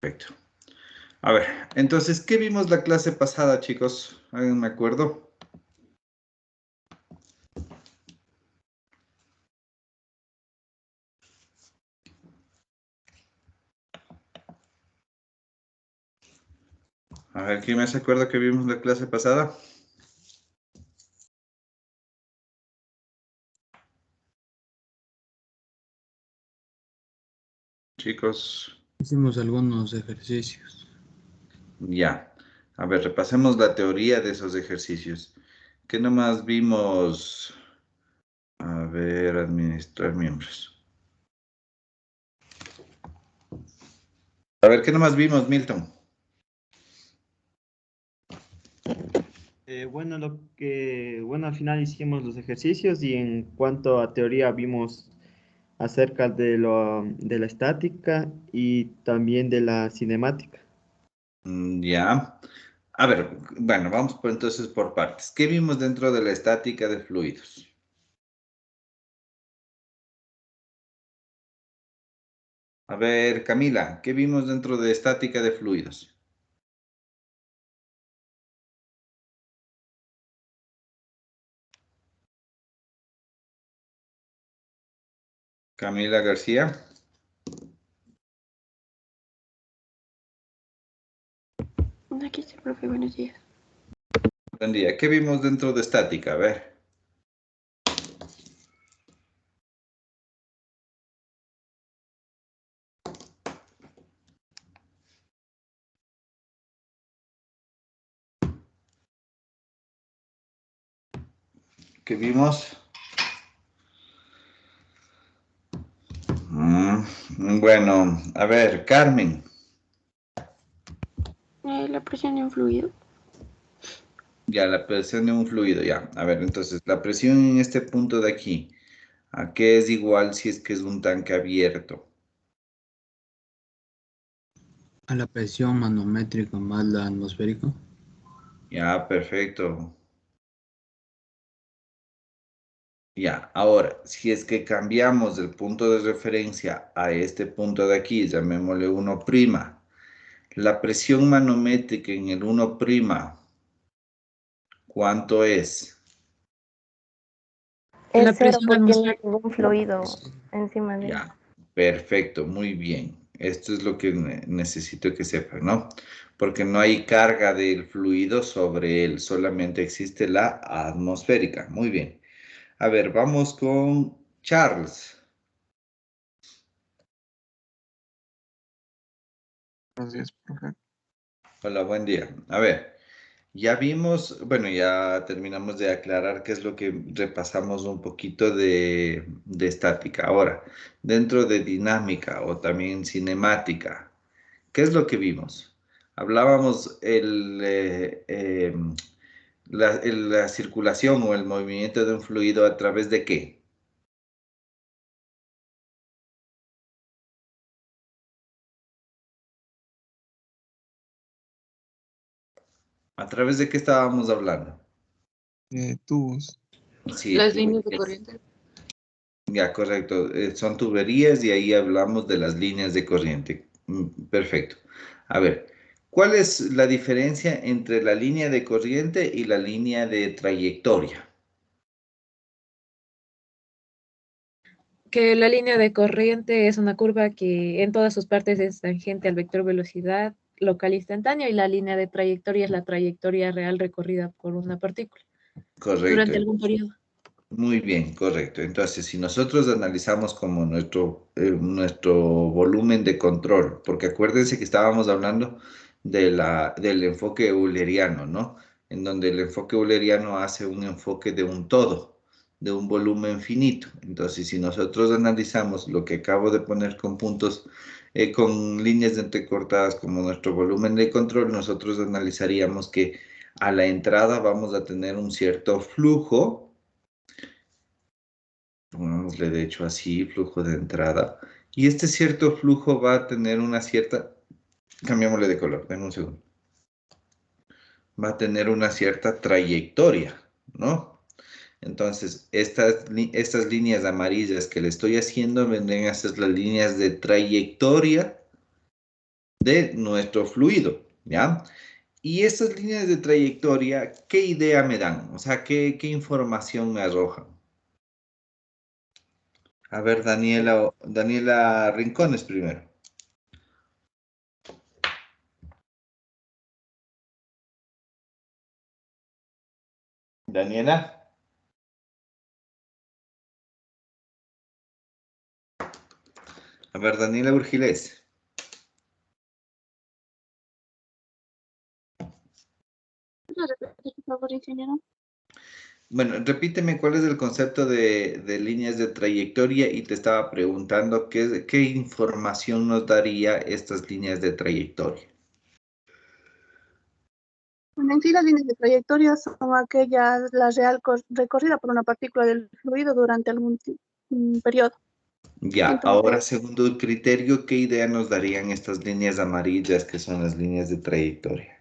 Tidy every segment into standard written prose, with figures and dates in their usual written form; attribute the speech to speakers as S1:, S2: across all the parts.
S1: Perfecto. A ver, entonces, ¿qué vimos la clase pasada, chicos? ¿Alguien me acuerdo? A ver, ¿quién me se acuerda que vimos la clase pasada? Chicos.
S2: Hicimos algunos ejercicios.
S1: Ya. A ver, repasemos la teoría de esos ejercicios. ¿Qué nomás vimos? A ver, administrar miembros. A ver, ¿qué nomás vimos, Milton?
S3: Bueno, al final hicimos los ejercicios y en cuanto a teoría vimos acerca de la estática y también de la cinemática.
S1: Ya. A ver, bueno, vamos entonces por partes. ¿Qué vimos dentro de la estática de fluidos? A ver, Camila, ¿qué vimos dentro de estática de fluidos? Camila García.
S4: Aquí estoy, profe, buenos días.
S1: Buen día. ¿Qué vimos dentro de estática? A ver. ¿Qué vimos? Bueno, a ver, Carmen.
S4: La presión de un fluido.
S1: Ya, la presión de un fluido, ya. A ver, entonces, la presión en este punto de aquí, ¿a qué es igual si es que es un tanque abierto?
S2: A la presión manométrica más la atmosférica.
S1: Ya, perfecto. Ya, ahora, si es que cambiamos el punto de referencia a este punto de aquí, llamémosle 1', la presión manométrica en el 1', ¿cuánto es?
S4: Es
S5: La
S4: cero
S5: presión
S4: porque no hay
S5: atmosférica.
S4: ningún fluido encima de él.
S1: Ya, perfecto, muy bien. Esto es lo que necesito que sepan, ¿no? Porque no hay carga del fluido sobre él, solamente existe la atmosférica. Muy bien. A ver, vamos con Charles.
S6: Buenos días, profe.
S1: Hola, buen día. A ver, ya vimos, bueno, ya terminamos de aclarar qué es lo que repasamos un poquito de estática. Ahora, dentro de dinámica o también cinemática, ¿qué es lo que vimos? Hablábamos la circulación o el movimiento de un fluido a través de qué. ¿A través de qué estábamos hablando?
S6: Tubos.
S1: Sí,
S5: Las líneas de
S1: tuberías.
S5: corriente.
S1: Ya, correcto. Son tuberías y ahí hablamos de las líneas de corriente. Perfecto. A ver, ¿cuál es la diferencia entre la línea de corriente y la línea de trayectoria?
S5: Que la línea de corriente es una curva que en todas sus partes es tangente al vector velocidad local instantáneo y la línea de trayectoria es la trayectoria real recorrida por una partícula
S1: Correcto.
S5: durante algún periodo.
S1: Muy bien, correcto. Entonces, si nosotros analizamos como nuestro volumen de control, porque acuérdense que estábamos hablando del enfoque euleriano, ¿no? En donde el enfoque euleriano hace un enfoque de un todo, de un volumen finito. Entonces, si nosotros analizamos lo que acabo de poner con puntos, con líneas entrecortadas como nuestro volumen de control, nosotros analizaríamos que a la entrada vamos a tener un cierto flujo. Pongámosle de hecho así, flujo de entrada. Y este cierto flujo va a tener una cierta, cambiémosle de color, denme un segundo. Va a tener una cierta trayectoria, ¿no? Entonces, estas líneas amarillas que le estoy haciendo vendrían a ser las líneas de trayectoria de nuestro fluido, ¿ya? Y estas líneas de trayectoria, ¿qué idea me dan? O sea, ¿qué información me arrojan? A ver, Daniela Rincones primero. Daniela. A ver, Daniela Urgilés.
S4: Por favor, ingeniero.
S1: Bueno, repíteme cuál es el concepto de líneas de trayectoria y te estaba preguntando qué información nos daría estas líneas de trayectoria.
S7: Bueno, en sí, las líneas de trayectoria son aquellas, la real recorrida por una partícula del fluido durante algún periodo.
S1: Ya, ahora
S7: Entonces,
S1: según tu criterio, ¿qué idea nos darían estas líneas amarillas que son las líneas de trayectoria?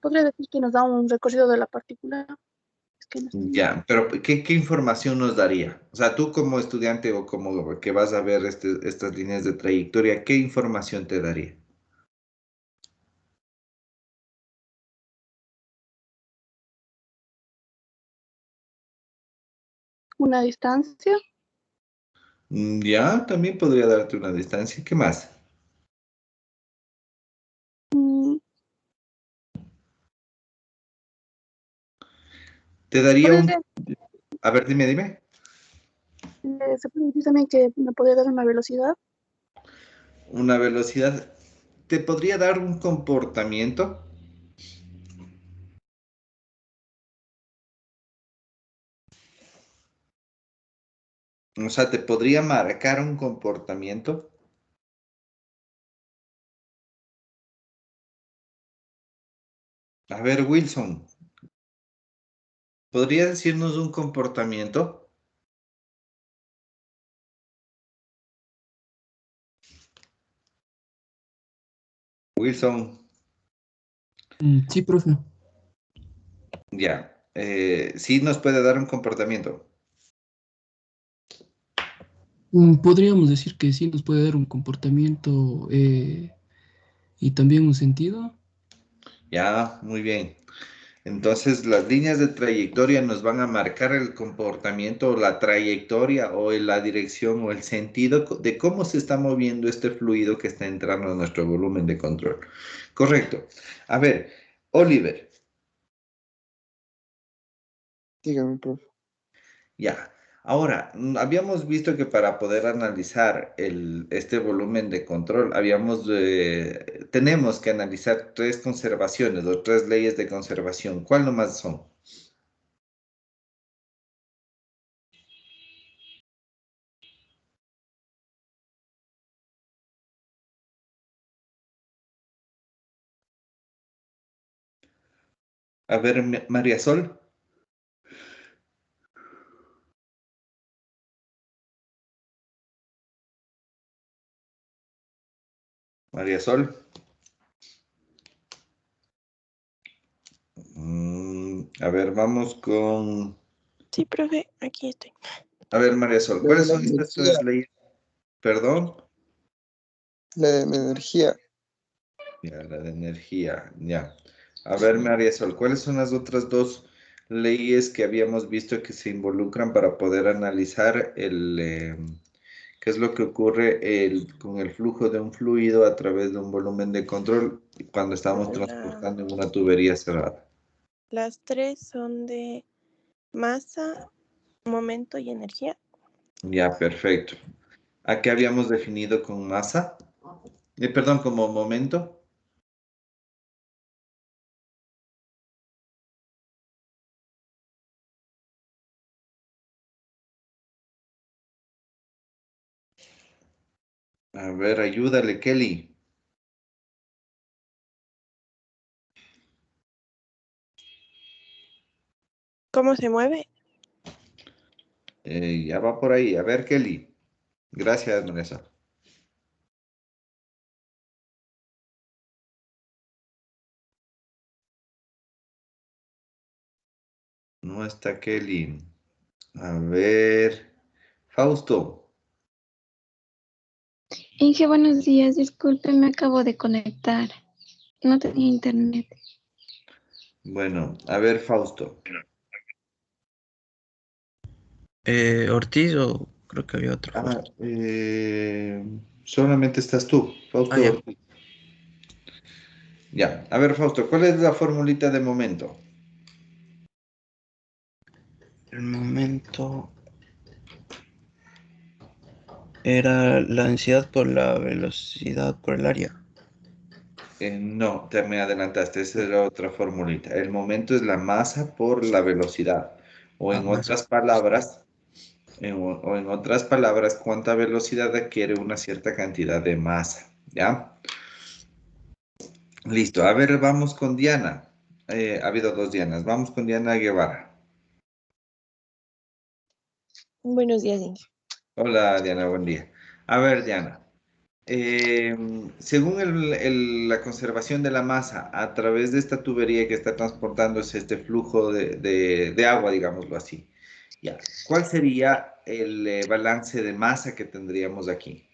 S7: podría decir que nos da un recorrido de la partícula. Es que no estoy-
S1: Ya, pero ¿qué información nos daría? O sea, tú como estudiante o como que vas a ver estas líneas de trayectoria, ¿qué información te daría?
S7: Una distancia.
S1: Ya, también podría darte una distancia. ¿Qué más?
S7: mm,
S1: Te daría un...
S7: podría,
S1: A ver, dime.
S7: se puede decir también que me podría dar una velocidad.
S1: Una velocidad. ¿Te podría dar un comportamiento? O sea, ¿te podría marcar un comportamiento? A ver, Wilson, ¿podría decirnos un comportamiento? Wilson,
S2: Sí, profe.
S1: ya. Sí nos puede dar un comportamiento.
S2: Podríamos decir que sí nos puede dar un comportamiento y también un sentido.
S1: Ya, muy bien. Entonces, las líneas de trayectoria nos van a marcar el comportamiento, o la trayectoria o la dirección o el sentido de cómo se está moviendo este fluido que está entrando a nuestro volumen de control. Correcto. A ver, Oliver,
S6: Dígame, profe.
S1: ya. Ahora, habíamos visto que para poder analizar este volumen de control, tenemos que analizar tres conservaciones o tres leyes de conservación. ¿Cuál nomás son? A ver, María Sol. María Sol. A ver, vamos con...
S4: Sí, profe, aquí estoy.
S1: A ver, María Sol,
S6: La de
S1: ¿cuáles
S6: la
S1: son estas tres
S6: energía,
S1: leyes? Perdón.
S6: la de la energía.
S1: Ya, la de energía, ya. A ver, María Sol, ¿cuáles son las otras dos leyes que habíamos visto que se involucran para poder analizar qué es lo que ocurre con el flujo de un fluido a través de un volumen de control cuando estamos transportando en una tubería cerrada?
S8: Las tres son de masa, momento y energía.
S1: Ya, perfecto. ¿A qué habíamos definido con masa? Perdón, como momento. A ver, ayúdale, Kelly.
S8: ¿Cómo se mueve?
S1: Ya va por ahí. A ver, Kelly. Gracias, Vanessa. No está Kelly. A ver. Fausto.
S9: Inge, buenos días. Disculpe, me acabo de conectar. No tenía internet.
S1: Bueno, a ver, Fausto.
S2: Ortiz o creo que había otro.
S1: Ah, solamente estás tú, Fausto
S2: Ah, ya.
S1: Ortiz. Ya, a ver, Fausto, ¿cuál es la formulita de momento?
S2: El momento era la densidad por la velocidad por el área.
S1: No, te me adelantaste, esa era otra formulita. El momento es la masa por la velocidad. O en
S2: Masa.
S1: otras palabras, o en otras palabras, cuánta velocidad adquiere una cierta cantidad de masa. ¿Ya? Listo. A ver, vamos con Diana. Ha habido dos Dianas. Vamos con Diana Guevara.
S8: Buenos días, Inge.
S1: Hola, Diana, buen día. A ver, Diana. Según la conservación de la masa a través de esta tubería que está transportándose este flujo de agua, digámoslo así, ya, ¿cuál sería el balance de masa que tendríamos aquí?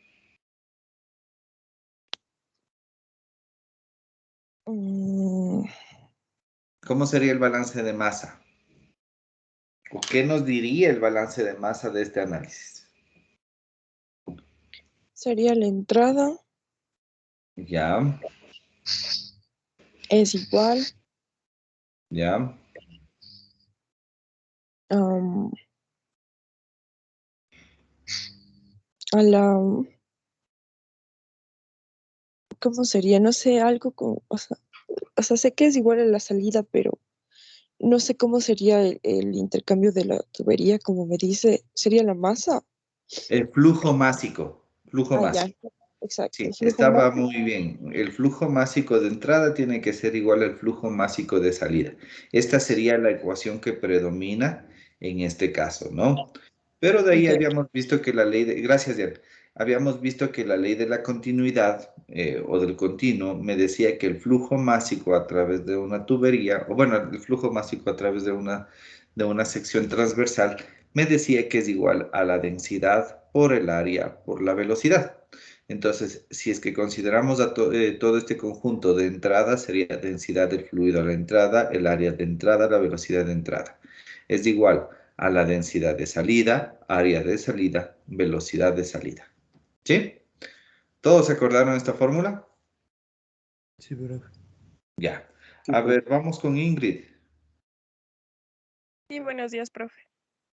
S8: Mm,
S1: ¿Cómo sería el balance de masa? ¿O qué nos diría el balance de masa de este análisis?
S8: Sería la entrada,
S1: Ya,
S8: es igual
S1: ya,
S8: am, a la, ¿cómo sería? No sé, algo como, o sea, sé que es igual a la salida, pero no sé cómo sería el intercambio de la tubería, como me dice, ¿sería la masa?
S1: el flujo másico, flujo
S8: Ah, ya,
S1: másico.
S8: exacto, el
S1: Sí,
S8: flujo
S1: estaba
S8: másico.
S1: muy bien. El flujo másico de entrada tiene que ser igual al flujo másico de salida. Esta sería la ecuación que predomina en este caso, ¿no? Pero de ahí
S8: Ya,
S1: habíamos visto que la ley de, gracias, Diana, habíamos visto que la ley de la continuidad o del continuo me decía que el flujo másico a través de una tubería, o bueno, el flujo másico a través de una sección transversal, me decía que es igual a la densidad por el área por la velocidad. Entonces, si es que consideramos todo este conjunto de entrada, sería densidad del fluido a la entrada, el área de entrada, la velocidad de entrada. Es igual a la densidad de salida, área de salida, velocidad de salida. ¿Sí? ¿Todos se acordaron esta fórmula?
S2: Sí, pero...
S1: Ya.
S6: Sí,
S1: A
S6: profe.
S1: ver, vamos con Ingrid.
S10: Sí, buenos días, profe.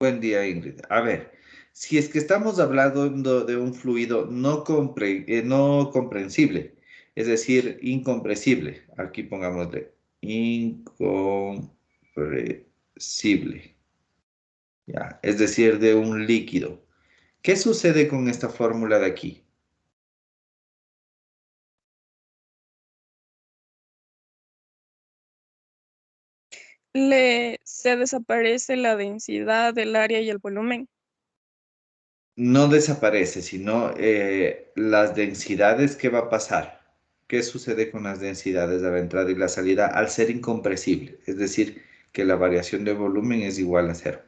S1: Buen día, Ingrid. A ver, si es que estamos hablando de un fluido no comprensible, es decir, incompresible, aquí pongámosle incompresible, ya, es decir, de un líquido. ¿Qué sucede con esta fórmula de aquí?
S10: Se desaparece la densidad del área y el volumen.
S1: No desaparece, sino las densidades, ¿qué va a pasar? ¿Qué sucede con las densidades de la entrada y la salida al ser incompresible? Es decir, que la variación de volumen es igual a cero.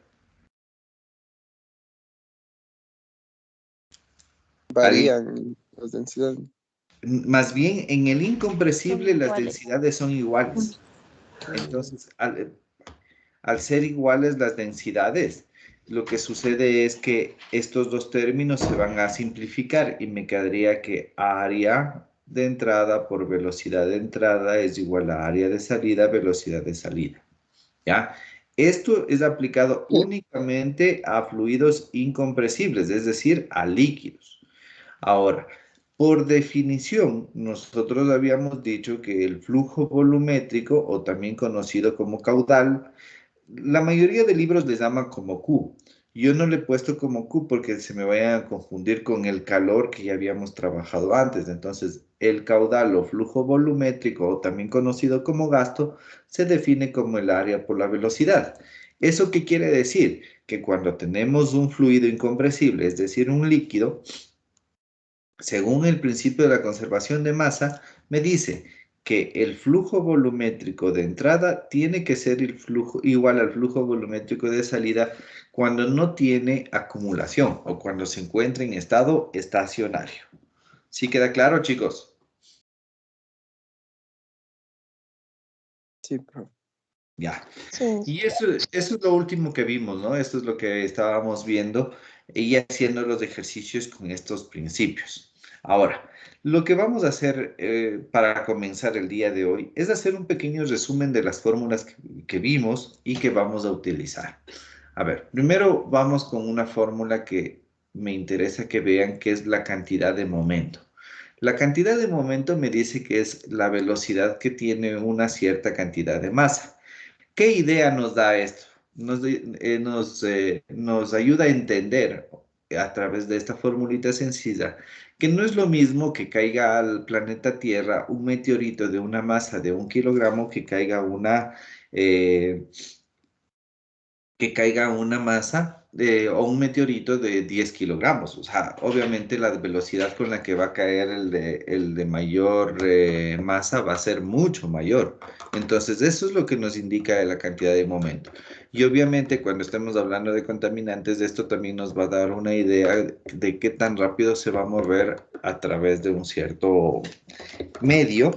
S1: ¿Alguien?
S6: Varían las densidades.
S1: Más bien, en el
S5: Son
S1: incompresible las
S5: iguales.
S1: densidades son iguales. Entonces, al ser iguales las densidades, lo que sucede es que estos dos términos se van a simplificar y me quedaría que área de entrada por velocidad de entrada es igual a área de salida, velocidad de salida. ¿Ya? Esto es aplicado únicamente a fluidos incompresibles, es decir, a líquidos. Ahora, por definición, nosotros habíamos dicho que el flujo volumétrico, o también conocido como caudal, la mayoría de libros les llaman como Q. Yo no le he puesto como Q porque se me vaya a confundir con el calor que ya habíamos trabajado antes. Entonces, el caudal o flujo volumétrico, o también conocido como gasto, se define como el área por la velocidad. ¿Eso qué quiere decir? Que cuando tenemos un fluido incompresible, es decir, un líquido, según el principio de la conservación de masa, me dice que el flujo volumétrico de entrada tiene que ser igual al flujo volumétrico de salida cuando no tiene acumulación o cuando se encuentra en estado estacionario. ¿Sí queda claro, chicos?
S6: Sí, profe.
S1: Ya.
S8: Sí.
S1: Y eso es lo último que vimos, ¿no? Esto es lo que estábamos viendo y haciendo los ejercicios con estos principios. Ahora, lo que vamos a hacer para comenzar el día de hoy es hacer un pequeño resumen de las fórmulas que vimos y que vamos a utilizar. A ver, primero vamos con una fórmula que me interesa que vean, que es la cantidad de momento. La cantidad de momento me dice que es la velocidad que tiene una cierta cantidad de masa. ¿Qué idea nos da esto? Nos ayuda a entender a través de esta formulita sencilla que no es lo mismo que caiga al planeta Tierra un meteorito de una masa de 1 kilogramo eh, que caiga una masa o un meteorito de 10 kilogramos. O sea, obviamente la velocidad con la que va a caer el de mayor masa va a ser mucho mayor. Entonces, eso es lo que nos indica la cantidad de momento. Y obviamente cuando estemos hablando de contaminantes, esto también nos va a dar una idea de qué tan rápido se va a mover a través de un cierto medio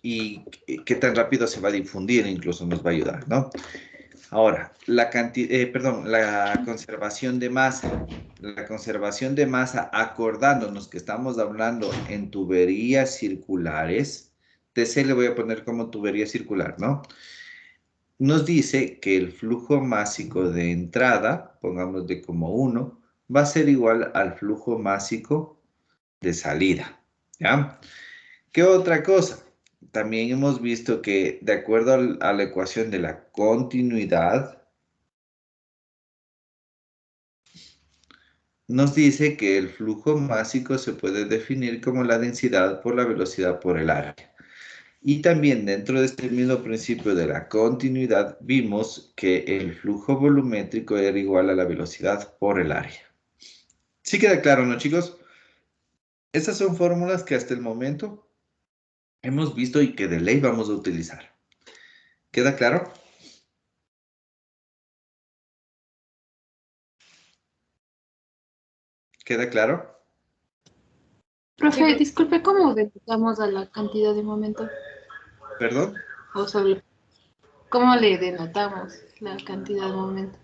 S1: y qué tan rápido se va a difundir, incluso nos va a ayudar, ¿no? Ahora, la conservación de masa. La conservación de masa, acordándonos que estamos hablando en tuberías circulares, TC le voy a poner como tubería circular, ¿no? Nos dice que el flujo másico de entrada, pongámosle como 1, va a ser igual al flujo másico de salida, ¿ya? ¿Qué otra cosa? También hemos visto que de acuerdo a la ecuación de la continuidad, nos dice que el flujo másico se puede definir como la densidad por la velocidad por el área. Y también dentro de este mismo principio de la continuidad, vimos que el flujo volumétrico era igual a la velocidad por el área. ¿Sí queda claro, no, chicos? Estas son fórmulas que hasta el momento hemos visto y que de ley vamos a utilizar. ¿Queda claro? ¿Queda claro?
S11: Profe, disculpe, ¿cómo denotamos a la cantidad de momento?
S1: ¿Perdón?
S11: O solo, ¿cómo le denotamos la cantidad de momento?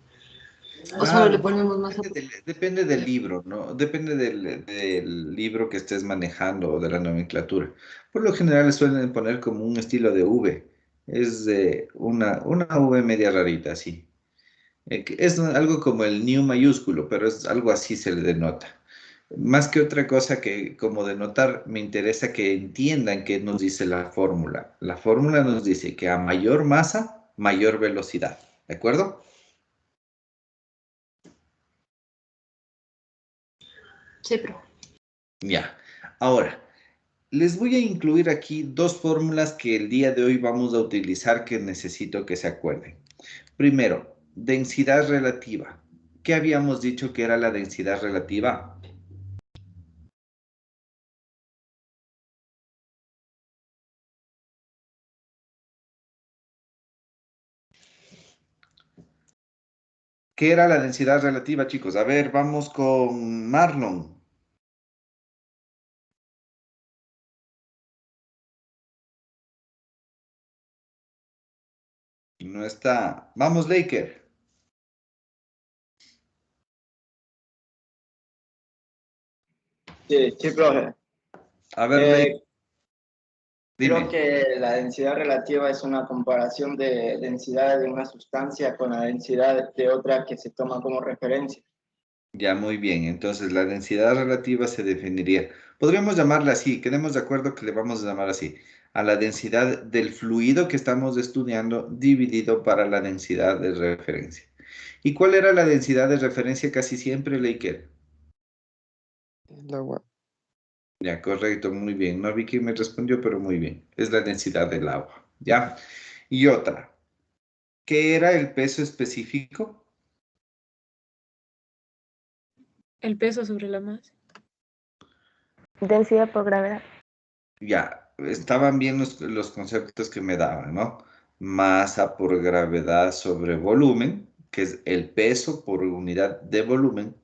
S11: O solo le ponemos más
S1: Depende del libro, ¿no? Depende del libro que estés manejando o de la nomenclatura. Por lo general le suelen poner como un estilo de V. Es una V media rarita, así. Es algo como el new mayúsculo, pero es algo así se le denota. Más que otra cosa que como denotar, me interesa que entiendan qué nos dice la fórmula. La fórmula nos dice que a mayor masa, mayor velocidad. ¿De acuerdo?
S11: Sí, pero.
S1: Ya. Ahora, les voy a incluir aquí dos fórmulas que el día de hoy vamos a utilizar que necesito que se acuerden. Primero, densidad relativa. ¿Qué habíamos dicho que era la densidad relativa? ¿Qué era la densidad relativa, chicos? A ver, vamos con Marlon. No está. Vamos, Laker.
S12: Sí, sí, profe.
S1: A ver, Laker.
S12: Creo
S1: Dime.
S12: que la densidad relativa es una comparación de densidad de una sustancia con la densidad de otra que se toma como referencia.
S1: Ya, muy bien. Entonces, la densidad relativa se definiría. Podríamos llamarla así. Quedemos de acuerdo que le vamos a llamar así. A la densidad del fluido que estamos estudiando dividido para la densidad de referencia. ¿Y cuál era la densidad de referencia casi siempre, Laker?
S6: El agua.
S1: Ya, correcto, muy bien. No vi quién me respondió, pero muy bien. Es la densidad del agua. ¿Ya? Y otra. ¿Qué era el peso específico?
S5: El peso sobre la masa.
S13: Densidad por gravedad.
S1: Ya, estaban bien los conceptos que me daban, ¿no? Masa por gravedad sobre volumen, que es el peso por unidad de volumen,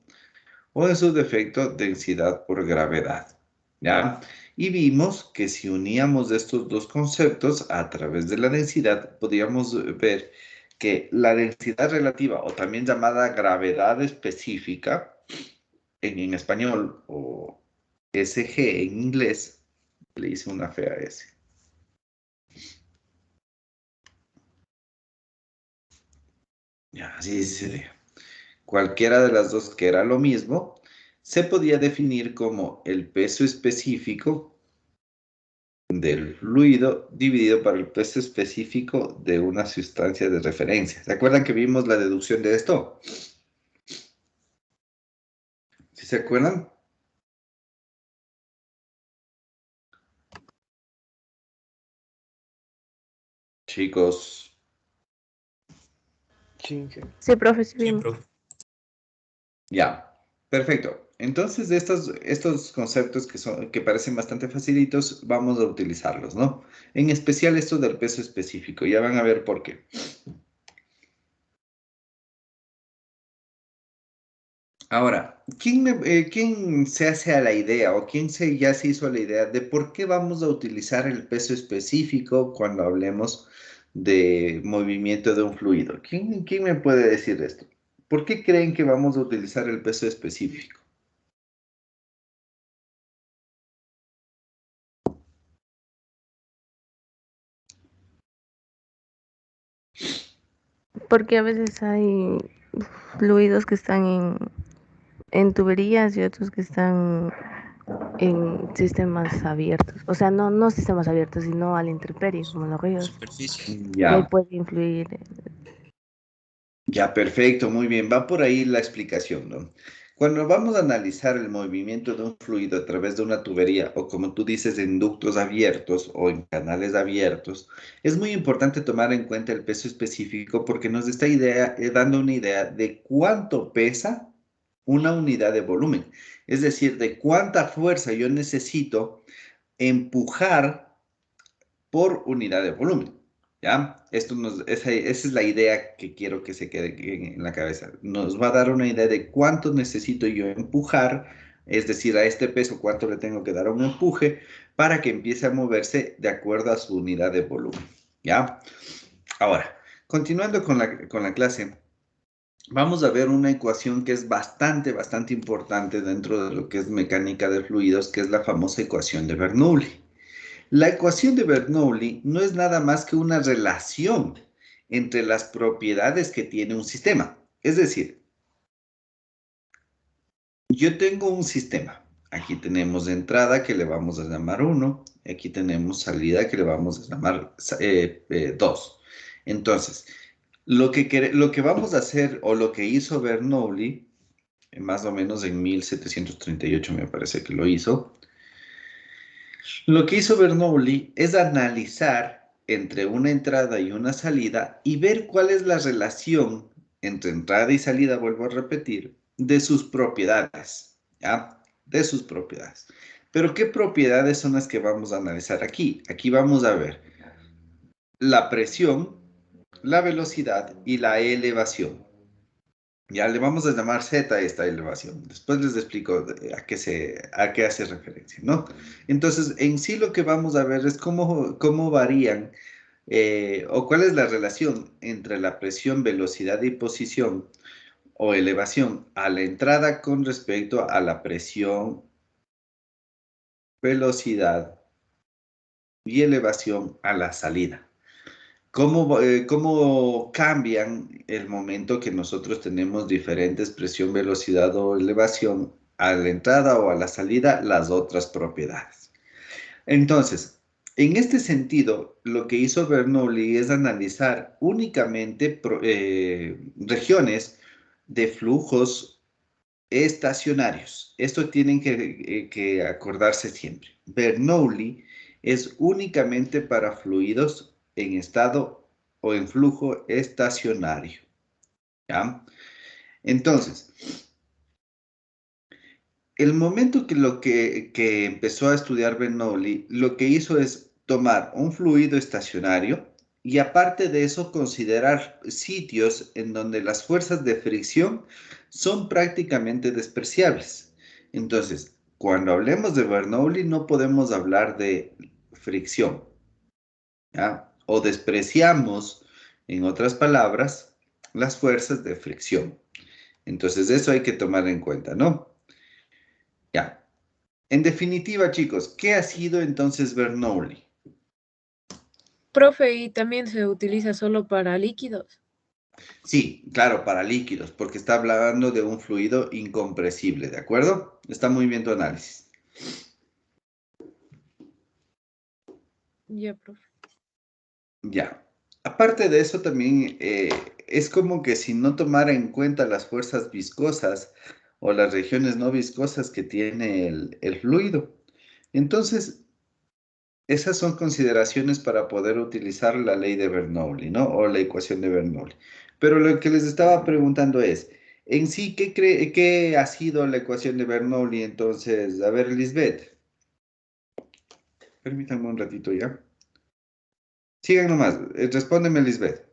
S1: o en su defecto, densidad por gravedad. ¿ya? Y vimos que si uníamos estos dos conceptos a través de la densidad, podíamos ver que la densidad relativa, o también llamada gravedad específica, en español, o SG en inglés, le hice una fea S. Ya, así sería. Cualquiera de las dos que era lo mismo, se podía definir como el peso específico del fluido dividido por el peso específico de una sustancia de referencia. ¿Se acuerdan que vimos la deducción de esto? ¿Sí se acuerdan? Chicos.
S4: Sí, profe, sí vimos.
S1: Ya, perfecto. Entonces, estos conceptos que parecen bastante facilitos, vamos a utilizarlos, ¿no? En especial esto del peso específico. Ya van a ver por qué. Ahora, ¿quién se hace a la idea o ya se hizo a la idea de por qué vamos a utilizar el peso específico cuando hablemos de movimiento de un fluido? ¿Quién me puede decir esto? ¿Por qué creen que vamos a utilizar el peso específico?
S4: Porque a veces hay fluidos que están en tuberías y otros que están en sistemas abiertos. O sea, no sistemas abiertos, sino a la intemperie, como los ríos. Y ahí
S1: Ya.
S4: puede influir.
S1: Ya, perfecto, muy bien. Va por ahí la explicación, ¿no? Cuando vamos a analizar el movimiento de un fluido a través de una tubería o como tú dices, en ductos abiertos o en canales abiertos, es muy importante tomar en cuenta el peso específico porque nos está dando una idea de cuánto pesa una unidad de volumen. Es decir, de cuánta fuerza yo necesito empujar por unidad de volumen. ¿Ya? Esa es la idea que quiero que se quede en la cabeza. Nos va a dar una idea de cuánto necesito yo empujar, es decir, a este peso cuánto le tengo que dar un empuje para que empiece a moverse de acuerdo a su unidad de volumen. ¿Ya? Ahora, continuando con la clase, vamos a ver una ecuación que es bastante importante dentro de lo que es mecánica de fluidos, que es la famosa ecuación de Bernoulli. La ecuación de Bernoulli no es nada más que una relación entre las propiedades que tiene un sistema. Es decir, yo tengo un sistema. Aquí tenemos entrada que le vamos a llamar 1. Aquí tenemos salida que le vamos a llamar 2. Entonces, lo que vamos a hacer o lo que hizo Bernoulli, más o menos en 1738 me parece que lo hizo, lo que hizo Bernoulli es analizar entre una entrada y una salida y ver cuál es la relación entre entrada y salida, vuelvo a repetir, de sus propiedades, ¿ya? De sus propiedades. Pero ¿qué propiedades son las que vamos a analizar aquí? Aquí vamos a ver la presión, la velocidad y la elevación. Ya le vamos a llamar Z a esta elevación. Después les explico a qué hace referencia, ¿no? Entonces, en sí lo que vamos a ver es cómo varían o cuál es la relación entre la presión, velocidad y posición o elevación a la entrada con respecto a la presión, velocidad y elevación a la salida. ¿Cómo cambian el momento que nosotros tenemos diferentes presión, velocidad o elevación a la entrada o a la salida, las otras propiedades? Entonces, en este sentido, lo que hizo Bernoulli es analizar únicamente regiones de flujos estacionarios. Esto tienen que acordarse siempre. Bernoulli es únicamente para fluidos en estado o en flujo estacionario. ¿Ya? Entonces, el momento que empezó a estudiar Bernoulli, lo que hizo es tomar un fluido estacionario y aparte de eso considerar sitios en donde las fuerzas de fricción son prácticamente despreciables. Entonces, cuando hablemos de Bernoulli no podemos hablar de fricción, ¿ya? O despreciamos, en otras palabras, las fuerzas de fricción. Entonces, eso hay que tomar en cuenta, ¿no? Ya. En definitiva, chicos, ¿qué ha sido entonces Bernoulli?
S5: Profe, y también se utiliza solo para líquidos.
S1: Sí, claro, para líquidos, porque está hablando de un fluido incompresible, ¿de acuerdo? Está muy bien tu análisis.
S5: Ya, profe.
S1: Ya. Aparte de eso, también es como que si no tomara en cuenta las fuerzas viscosas o las regiones no viscosas que tiene el fluido. Entonces, esas son consideraciones para poder utilizar la ley de Bernoulli, ¿no? O la ecuación de Bernoulli. Pero lo que les estaba preguntando es, en sí, ¿qué ha sido la ecuación de Bernoulli? Entonces, a ver, Lisbeth, permítanme un ratito ya. Sigan nomás, respóndeme, Lisbeth.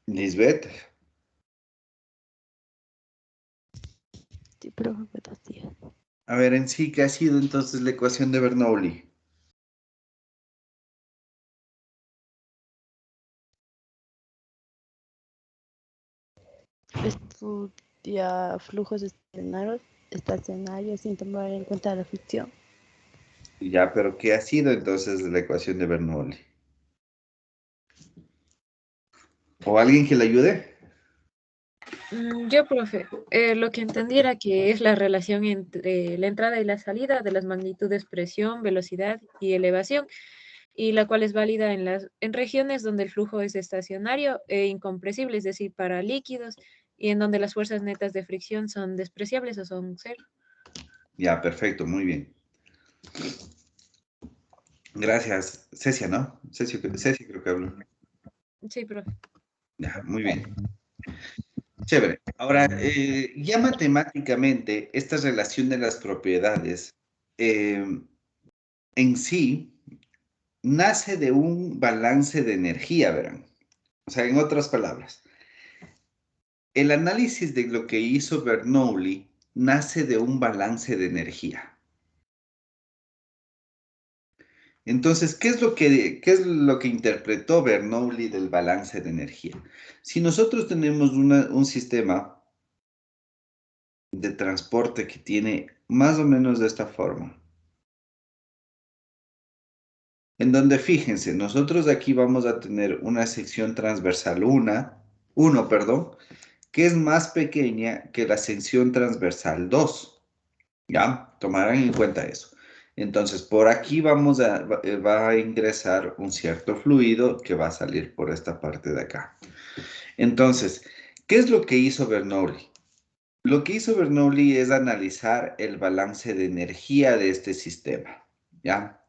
S1: Lisbeth.
S4: Sí, profe, buenos días.
S1: A ver, en sí, ¿qué ha sido entonces la ecuación de Bernoulli?
S4: Estudia flujos estacionarios sin tomar en cuenta la fricción.
S1: Ya, pero ¿qué ha sido entonces la ecuación de Bernoulli? ¿O alguien que le ayude?
S5: Yo, profe, lo que entendí era que es la relación entre la entrada y la salida de las magnitudes presión, velocidad y elevación, y la cual es válida en regiones donde el flujo es estacionario e incompresible, es decir, para líquidos, y en donde las fuerzas netas de fricción son despreciables o son cero.
S1: Ya, perfecto, muy bien. Gracias. Cecia, ¿no? Cecia creo que habló.
S5: Sí, profe.
S1: Ya, muy bien. Chévere. Ahora, ya matemáticamente, esta relación de las propiedades en sí nace de un balance de energía, verán. O sea, en otras palabras, el análisis de lo que hizo Bernoulli nace de un balance de energía. Entonces, ¿qué es lo que interpretó Bernoulli del balance de energía? Si nosotros tenemos un sistema de transporte que tiene más o menos de esta forma, en donde fíjense, nosotros aquí vamos a tener una sección transversal 1, perdón, que es más pequeña que la sección transversal 2. ¿Ya? Tomarán en cuenta eso. Entonces, por aquí va a ingresar un cierto fluido que va a salir por esta parte de acá. Entonces, ¿qué es lo que hizo Bernoulli? Lo que hizo Bernoulli es analizar el balance de energía de este sistema. ¿Ya?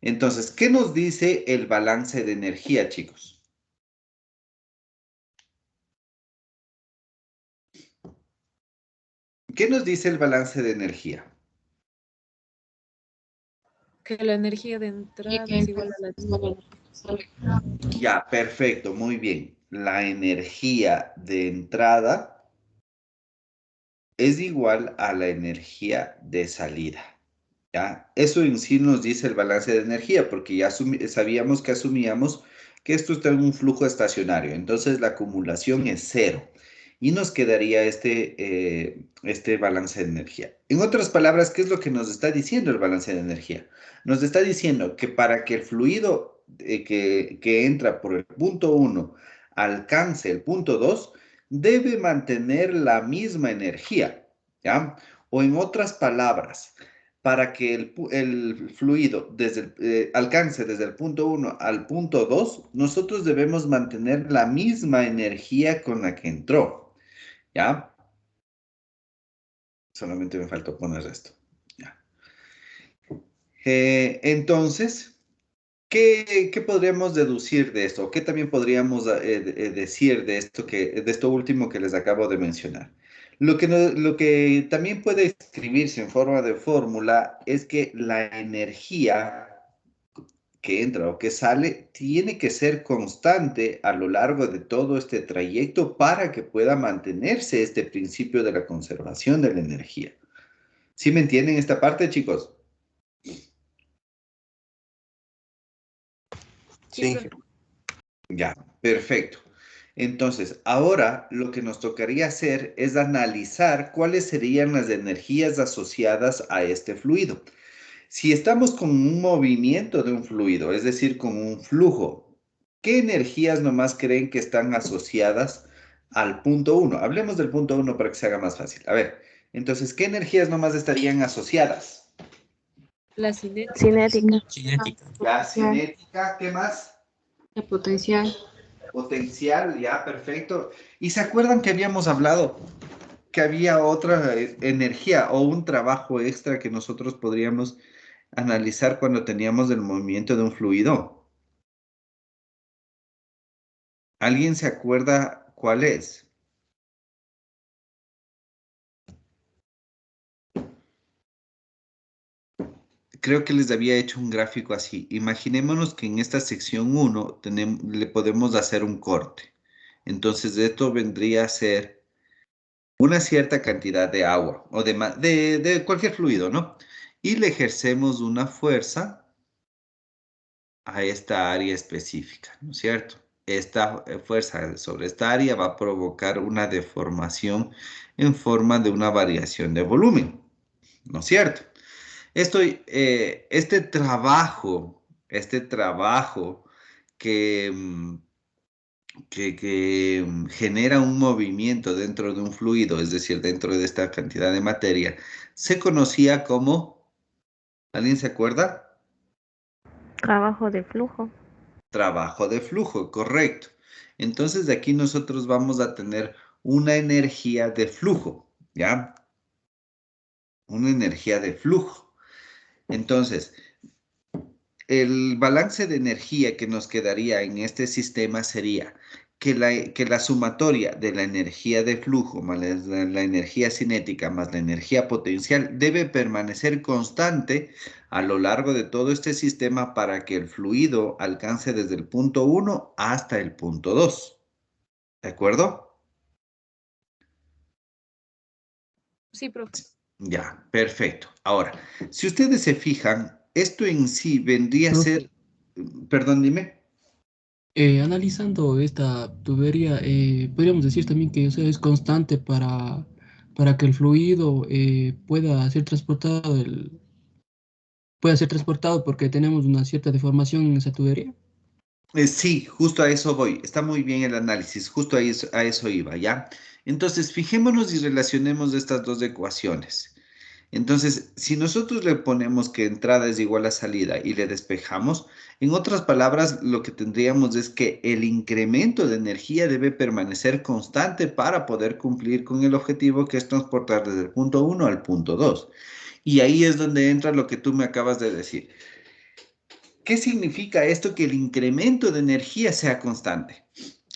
S1: Entonces, ¿qué nos dice el balance de energía, chicos? ¿Qué nos dice el balance de energía?
S5: Que la energía de entrada es igual a la...
S1: Ya, perfecto, muy bien. La energía de entrada es igual a la energía de salida. ¿Ya? Eso en sí nos dice el balance de energía, porque ya sabíamos que asumíamos que esto está en un flujo estacionario. Entonces la acumulación es cero. Y nos quedaría este balance de energía. En otras palabras, ¿qué es lo que nos está diciendo el balance de energía? Nos está diciendo que para que el fluido que entra por el punto 1 alcance el punto 2, debe mantener la misma energía. ¿Ya? O en otras palabras, para que el fluido alcance desde el punto 1 al punto 2, nosotros debemos mantener la misma energía con la que entró. ¿Ya? Solamente me faltó poner esto. ¿Ya? Entonces, ¿qué podríamos deducir de esto? ¿Qué también podríamos decir de esto último que les acabo de mencionar? Lo que también puede escribirse en forma de fórmula es que la energía que entra o que sale tiene que ser constante a lo largo de todo este trayecto para que pueda mantenerse este principio de la conservación de la energía. ¿Sí me entienden esta parte, chicos?
S5: Sí,
S6: Sí.
S1: Ya, perfecto. Entonces, ahora lo que nos tocaría hacer es analizar cuáles serían las energías asociadas a este fluido. Si estamos con un movimiento de un fluido, es decir, con un flujo, ¿qué energías nomás creen que están asociadas al punto 1? Hablemos del punto 1 para que se haga más fácil. A ver, entonces, ¿qué energías nomás estarían asociadas?
S5: la cinética.
S4: Cinética.
S6: Cinética.
S1: La cinética, ¿qué más?
S11: La potencial.
S1: Potencial, ya, perfecto. ¿Y se acuerdan que habíamos hablado que había otra energía o un trabajo extra que nosotros podríamos analizar cuando teníamos el movimiento de un fluido? ¿Alguien se acuerda cuál es? Creo que les había hecho un gráfico así. Imaginémonos que en esta sección 1 le podemos hacer un corte. Entonces, esto vendría a ser una cierta cantidad de agua o de cualquier fluido, ¿no? Y le ejercemos una fuerza a esta área específica, ¿no es cierto? Esta fuerza sobre esta área va a provocar una deformación en forma de una variación de volumen, ¿no es cierto? Este trabajo que, genera un movimiento dentro de un fluido, es decir, dentro de esta cantidad de materia, se conocía como, ¿alguien se acuerda?
S4: Trabajo de flujo.
S1: Trabajo de flujo, correcto. Entonces, de aquí nosotros vamos a tener una energía de flujo, ¿ya? Una energía de flujo. Entonces, el balance de energía que nos quedaría en este sistema sería que la sumatoria de la energía de flujo más la energía cinética más la energía potencial debe permanecer constante a lo largo de todo este sistema para que el fluido alcance desde el punto 1 hasta el punto 2. ¿De acuerdo?
S5: Sí, profe.
S1: Ya, perfecto. Ahora, si ustedes se fijan, esto en sí vendría a ser... Perdón, dime.
S2: Analizando esta tubería, podríamos decir también que, o sea, es constante para que el fluido pueda ser transportado porque tenemos una cierta deformación en esa tubería.
S1: Sí, justo a eso voy. Está muy bien el análisis, justo a eso iba, ¿ya? Entonces, fijémonos y relacionemos estas dos ecuaciones. Entonces, si nosotros le ponemos que entrada es igual a salida y le despejamos, en otras palabras, lo que tendríamos es que el incremento de energía debe permanecer constante para poder cumplir con el objetivo que es transportar desde el punto 1 al punto 2. Y ahí es donde entra lo que tú me acabas de decir. ¿Qué significa esto que el incremento de energía sea constante?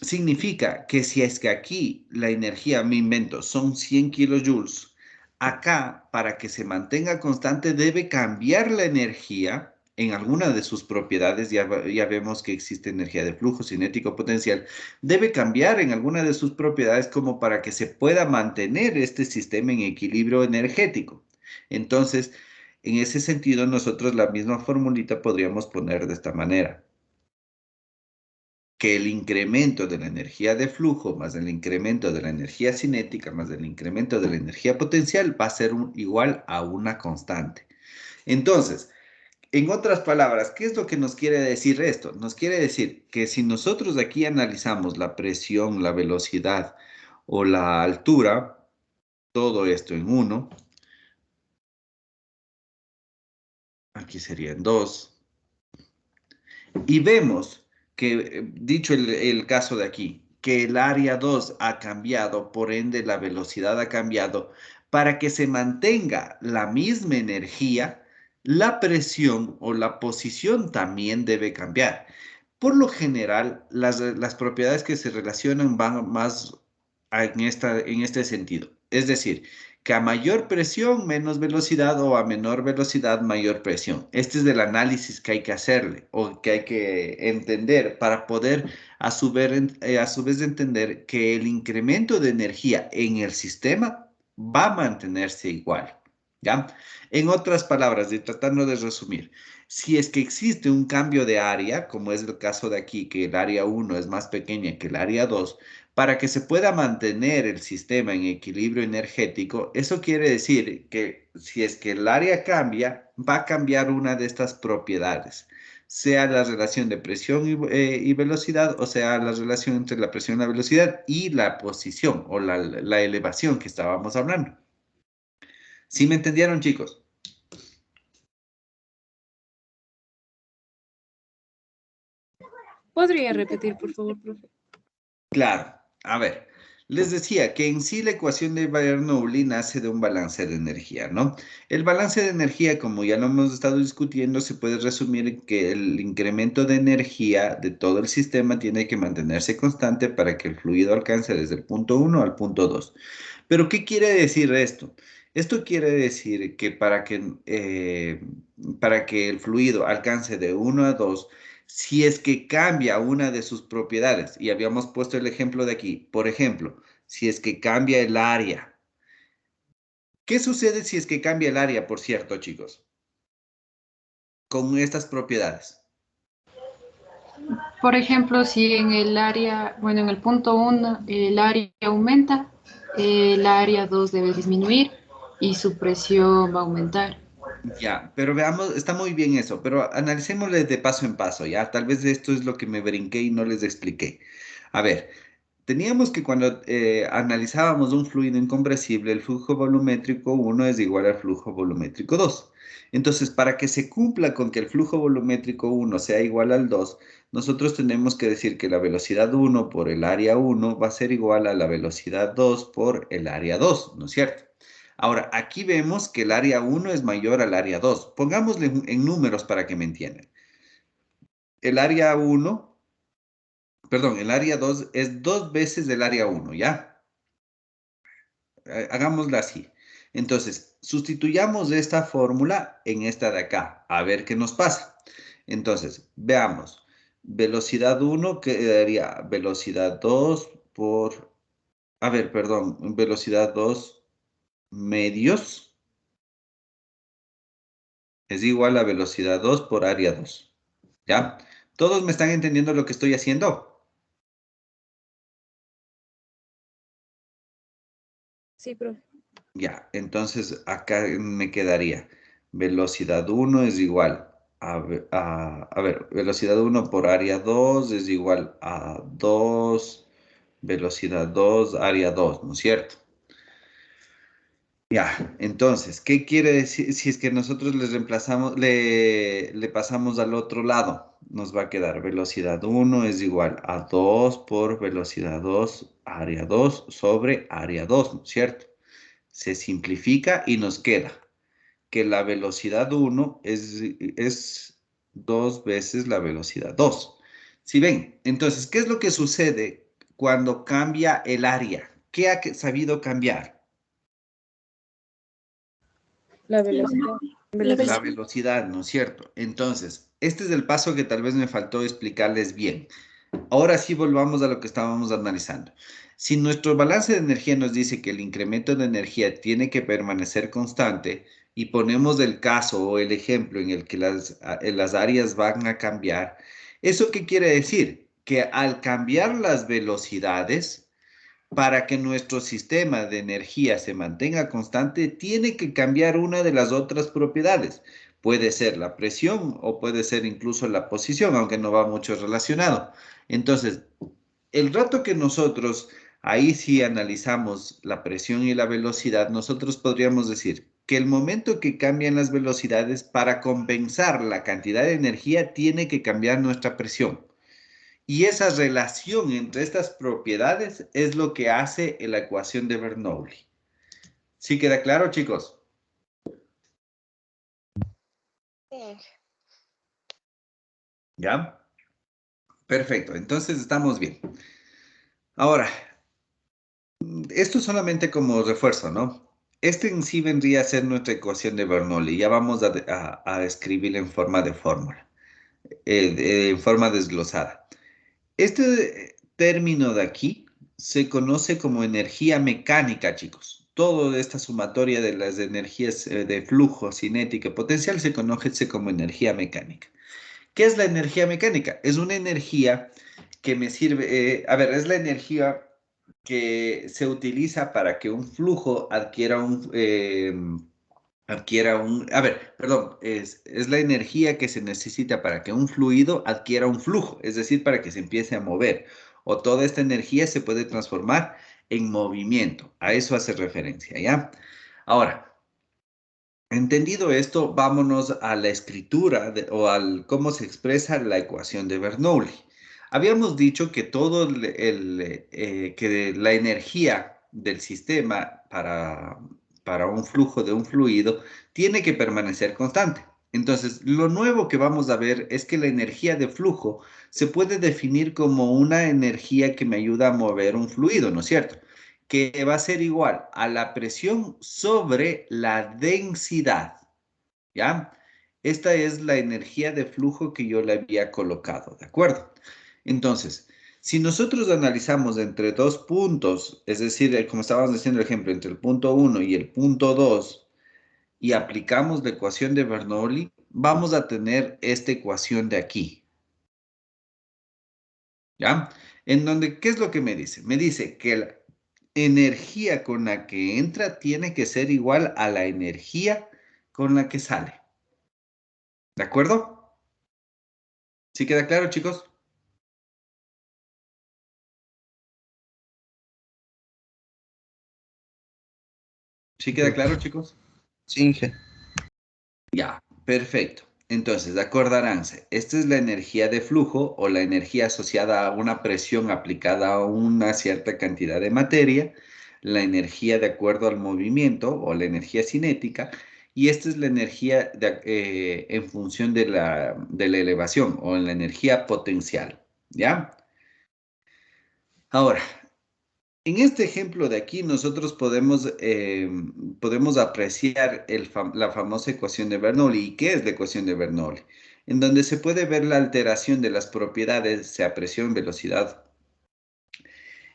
S1: Significa que si es que aquí la energía, me invento, son 100 kilojoules, acá para que se mantenga constante debe cambiar la energía en alguna de sus propiedades, ya vemos que existe energía de flujo, cinético, potencial, debe cambiar en alguna de sus propiedades como para que se pueda mantener este sistema en equilibrio energético. Entonces, en ese sentido, nosotros la misma formulita podríamos poner de esta manera. Que el incremento de la energía de flujo más el incremento de la energía cinética más el incremento de la energía potencial va a ser igual a una constante. Entonces, en otras palabras, ¿qué es lo que nos quiere decir esto? Nos quiere decir que si nosotros aquí analizamos la presión, la velocidad o la altura, todo esto en 1, aquí serían 2, y vemos que, dicho el caso de aquí, que el área 2 ha cambiado, por ende la velocidad ha cambiado, para que se mantenga la misma energía, la presión o la posición también debe cambiar. Por lo general, las propiedades que se relacionan van más en este sentido. Es decir, que a mayor presión, menos velocidad, o a menor velocidad, mayor presión. Este es el análisis que hay que hacerle, o que hay que entender para poder a su vez entender que el incremento de energía en el sistema va a mantenerse igual, ¿ya? En otras palabras, y tratando de resumir, si es que existe un cambio de área, como es el caso de aquí, que el área 1 es más pequeña que el área 2, para que se pueda mantener el sistema en equilibrio energético, eso quiere decir que si es que el área cambia, va a cambiar una de estas propiedades, sea la relación de presión y velocidad, o sea la relación entre la presión, la velocidad y la posición o la elevación que estábamos hablando. ¿Sí me entendieron, chicos?
S5: ¿Podría repetir, por favor, profe?
S1: Claro. A ver, les decía que en sí la ecuación de Bernoulli nace de un balance de energía, ¿no? El balance de energía, como ya lo hemos estado discutiendo, se puede resumir en que el incremento de energía de todo el sistema tiene que mantenerse constante para que el fluido alcance desde el punto 1 al punto 2. Pero, ¿qué quiere decir esto? Esto quiere decir que para que el fluido alcance de 1 a 2, si es que cambia una de sus propiedades, y habíamos puesto el ejemplo de aquí, por ejemplo, si es que cambia el área. ¿Qué sucede si es que cambia el área, por cierto, chicos? Con estas propiedades.
S11: Por ejemplo, si en el área, bueno, en el punto 1 el área aumenta, el área 2 debe disminuir y su presión va a aumentar.
S1: Ya, pero veamos, está muy bien eso, pero analicémosle de paso en paso, ¿ya? Tal vez esto es lo que me brinqué y no les expliqué. A ver, teníamos que cuando analizábamos un fluido incompresible, el flujo volumétrico 1 es igual al flujo volumétrico 2. Entonces, para que se cumpla con que el flujo volumétrico 1 sea igual al 2, nosotros tenemos que decir que la velocidad 1 por el área 1 va a ser igual a la velocidad 2 por el área 2, ¿no es cierto? Ahora, aquí vemos que el área 1 es mayor al área 2. Pongámosle en números para que me entiendan. El área 1, perdón, el área 2 es 2 veces el área 1, ¿ya? Hagámosla así. Entonces, sustituyamos esta fórmula en esta de acá, a ver qué nos pasa. Entonces, veamos. Velocidad 1 quedaría velocidad 2 por, a ver, perdón, velocidad 2 medios es igual a velocidad 2 por área 2. ¿Ya? ¿Todos me están entendiendo lo que estoy haciendo?
S5: Sí, profe.
S1: Ya, entonces acá me quedaría velocidad 1 es igual a ver, velocidad 1 por área 2 es igual a 2, velocidad 2, área 2, ¿no es cierto? Ya, entonces, ¿qué quiere decir? Si es que nosotros les reemplazamos, le pasamos al otro lado, nos va a quedar velocidad 1 es igual a 2 por velocidad 2, área 2 sobre área 2, ¿no es cierto? Se simplifica y nos queda que la velocidad 1 es 2 veces la velocidad 2. Si ven, entonces, ¿qué es lo que sucede cuando cambia el área? ¿Qué ha sabido cambiar?
S5: La velocidad.
S1: La velocidad, ¿no es cierto? Entonces, este es el paso que tal vez me faltó explicarles bien. Ahora sí volvamos a lo que estábamos analizando. Si nuestro balance de energía nos dice que el incremento de energía tiene que permanecer constante y ponemos el caso o el ejemplo en el que las áreas van a cambiar, ¿eso qué quiere decir? Que al cambiar las velocidades, para que nuestro sistema de energía se mantenga constante, tiene que cambiar una de las otras propiedades. Puede ser la presión o puede ser incluso la posición, aunque no va mucho relacionado. Entonces, el rato que nosotros ahí sí analizamos la presión y la velocidad, nosotros podríamos decir que el momento que cambian las velocidades, para compensar la cantidad de energía, tiene que cambiar nuestra presión. Y esa relación entre estas propiedades es lo que hace la ecuación de Bernoulli. ¿Sí queda claro, chicos? ¿Ya? Perfecto, entonces estamos bien. Ahora, esto solamente como refuerzo, ¿no? Este en sí vendría a ser nuestra ecuación de Bernoulli. Ya vamos a escribir en forma de fórmula, en forma desglosada. Este término de aquí se conoce como energía mecánica, chicos. Toda esta sumatoria de las energías de flujo, cinética y potencial se conoce como energía mecánica. ¿Qué es la energía mecánica? Es una energía que me sirve, es la energía que se utiliza para que un flujo es la energía que se necesita para que un fluido adquiera un flujo, es decir, para que se empiece a mover. O toda esta energía se puede transformar en movimiento. A eso hace referencia, ¿ya? Ahora, entendido esto, vámonos a la escritura o al cómo se expresa la ecuación de Bernoulli. Habíamos dicho que que la energía del sistema para un flujo de un fluido tiene que permanecer constante. Entonces, lo nuevo que vamos a ver es que la energía de flujo se puede definir como una energía que me ayuda a mover un fluido, ¿no es cierto? Que va a ser igual a la presión sobre la densidad, ¿ya? Esta es la energía de flujo que yo le había colocado, ¿de acuerdo? Entonces, si nosotros analizamos entre dos puntos, es decir, como estábamos diciendo el ejemplo, entre el punto 1 y el punto 2, y aplicamos la ecuación de Bernoulli, vamos a tener esta ecuación de aquí, ¿ya? En donde, ¿qué es lo que me dice? Me dice que la energía con la que entra tiene que ser igual a la energía con la que sale. ¿De acuerdo? ¿Sí queda claro, chicos? ¿Sí queda claro, chicos?
S13: Sí, Inge.
S1: Ya, perfecto. Entonces, acordaránse, esta es la energía de flujo o la energía asociada a una presión aplicada a una cierta cantidad de materia, la energía de acuerdo al movimiento o la energía cinética, y esta es la energía en función de la elevación o en la energía potencial, ¿ya? Ahora, en este ejemplo de aquí nosotros podemos apreciar la famosa ecuación de Bernoulli. ¿Y qué es la ecuación de Bernoulli? En donde se puede ver la alteración de las propiedades, sea presión, velocidad,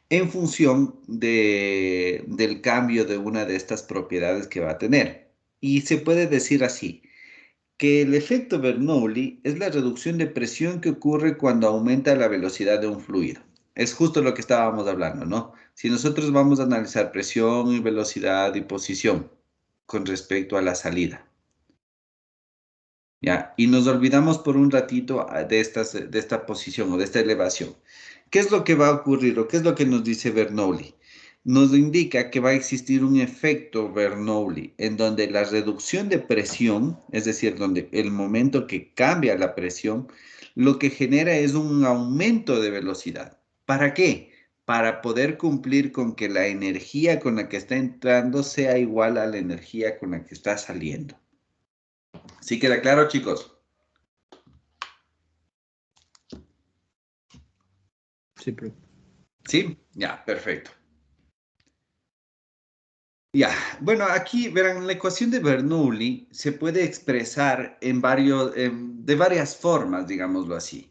S1: en función del cambio de una de estas propiedades que va a tener. Y se puede decir así, que el efecto Bernoulli es la reducción de presión que ocurre cuando aumenta la velocidad de un fluido. Es justo lo que estábamos hablando, ¿no? Si nosotros vamos a analizar presión y velocidad y posición con respecto a la salida, ¿ya? Y nos olvidamos por un ratito de esta posición o de esta elevación. ¿Qué es lo que va a ocurrir o qué es lo que nos dice Bernoulli? Nos indica que va a existir un efecto Bernoulli en donde la reducción de presión, es decir, donde el momento que cambia la presión, lo que genera es un aumento de velocidad. ¿Para qué? Para poder cumplir con que la energía con la que está entrando sea igual a la energía con la que está saliendo. ¿Sí queda claro, chicos?
S3: Sí, profe.
S1: ¿Sí? Ya, perfecto. Ya, bueno, aquí verán, la ecuación de Bernoulli se puede expresar de varias formas, digámoslo así.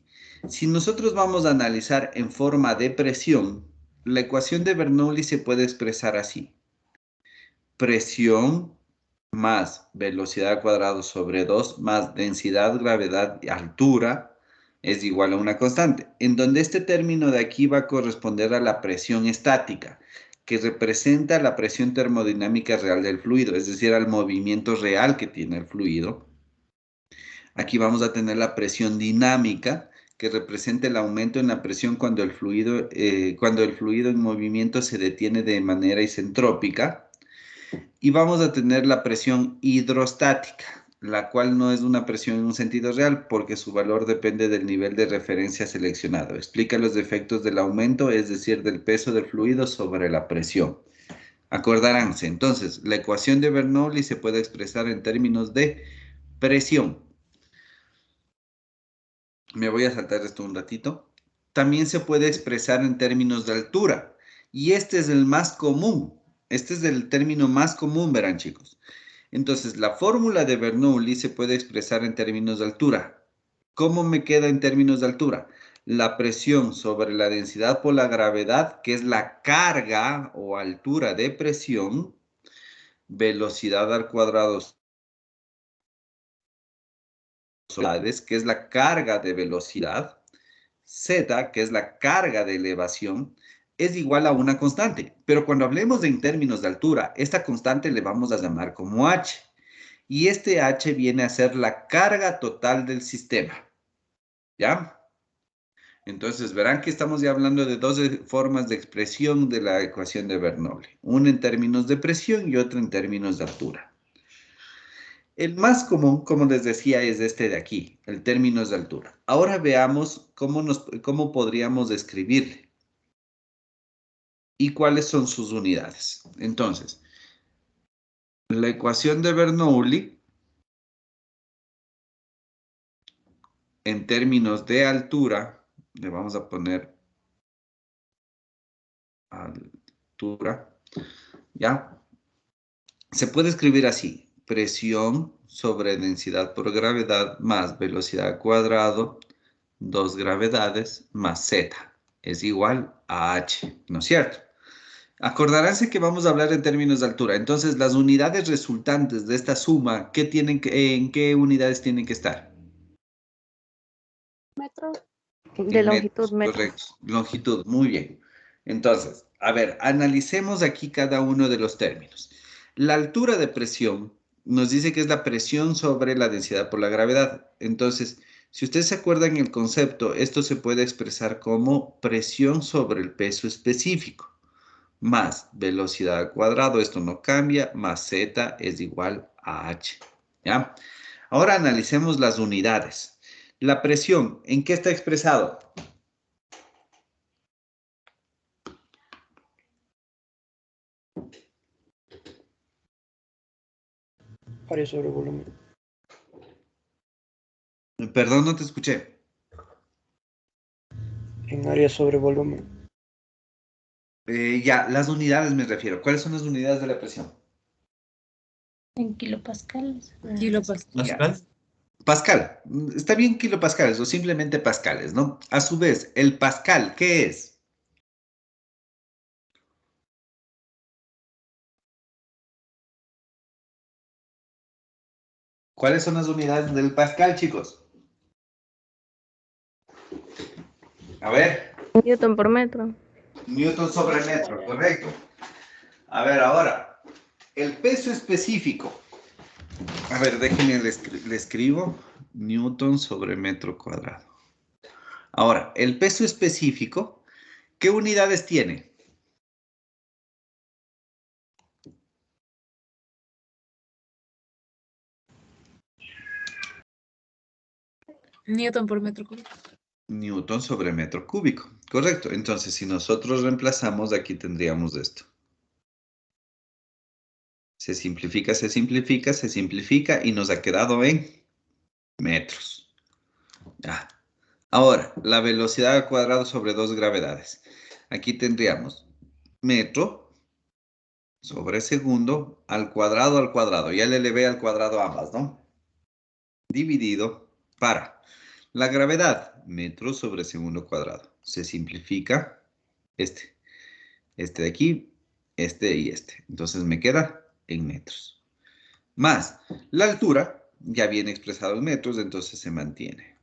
S1: Si nosotros vamos a analizar en forma de presión, la ecuación de Bernoulli se puede expresar así. Presión más velocidad al cuadrado sobre 2 más densidad, gravedad y altura es igual a una constante, en donde este término de aquí va a corresponder a la presión estática, que representa la presión termodinámica real del fluido, es decir, al movimiento real que tiene el fluido. Aquí vamos a tener la presión dinámica, que representa el aumento en la presión cuando el fluido en movimiento se detiene de manera isentrópica. Y vamos a tener la presión hidrostática, la cual no es una presión en un sentido real porque su valor depende del nivel de referencia seleccionado. Explica los efectos del aumento, es decir, del peso del fluido sobre la presión. Acordaránse, entonces, la ecuación de Bernoulli se puede expresar en términos de presión. Me voy a saltar esto un ratito. También se puede expresar en términos de altura, y este es el más común. Este es el término más común, verán, chicos. Entonces, la fórmula de Bernoulli se puede expresar en términos de altura. ¿Cómo me queda en términos de altura? La presión sobre la densidad por la gravedad, que es la carga o altura de presión, velocidad al cuadrado, que es la carga de velocidad, z, que es la carga de elevación, es igual a una constante. Pero cuando hablemos en términos de altura, esta constante le vamos a llamar como h. Y este h viene a ser la carga total del sistema. ¿Ya? Entonces, verán que estamos ya hablando de dos formas de expresión de la ecuación de Bernoulli. Una en términos de presión y otra en términos de altura. El más común, como les decía, es este de aquí, el términos de altura. Ahora veamos cómo podríamos describirle y cuáles son sus unidades. Entonces, la ecuación de Bernoulli, en términos de altura, le vamos a poner altura, ¿ya? Se puede escribir así, presión sobre densidad por gravedad más velocidad al cuadrado, 2 gravedades más z, es igual a h, ¿no es cierto? Acordaránse que vamos a hablar en términos de altura, entonces las unidades resultantes de esta suma, ¿en qué unidades tienen que estar?
S7: Metro.
S4: De longitud,
S1: Metros,
S4: metro.
S1: correcto. Longitud, muy bien. Entonces, a ver, analicemos aquí cada uno de los términos. La altura de presión nos dice que es la presión sobre la densidad por la gravedad. Entonces, si ustedes se acuerdan el concepto, esto se puede expresar como presión sobre el peso específico, más velocidad al cuadrado, esto no cambia, más z es igual a h. ¿Ya? Ahora analicemos las unidades. La presión, ¿en qué está expresado?
S6: Área sobre volumen.
S1: Perdón, no te escuché.
S6: En área sobre volumen.
S1: Ya, las unidades me refiero. ¿Cuáles son las unidades de la presión?
S9: En kilopascales.
S5: Kilopascal.
S1: Ya. Pascal. Está bien kilopascales o simplemente pascales, ¿no? A su vez, el pascal, ¿qué es? ¿Cuáles son las unidades del pascal, chicos? A ver.
S4: Newton por metro.
S1: Newton sobre metro, correcto. A ver, ahora, el peso específico. A ver, déjenme, le escribo. Newton sobre metro cuadrado. Ahora, el peso específico, ¿qué unidades tiene?
S5: Newton por metro cúbico.
S1: Newton sobre metro cúbico. Correcto. Entonces, si nosotros reemplazamos, aquí tendríamos esto. Se simplifica, se simplifica, se simplifica y nos ha quedado en metros. Ya. Ahora, la velocidad al cuadrado sobre 2 gravedades. Aquí tendríamos metro sobre segundo al cuadrado. Ya le elevé al cuadrado ambas, ¿no? Dividido para la gravedad, metro sobre segundo cuadrado. Se simplifica este de aquí, este y este. Entonces me queda en metros. Más la altura, ya viene expresado en metros, entonces se mantiene.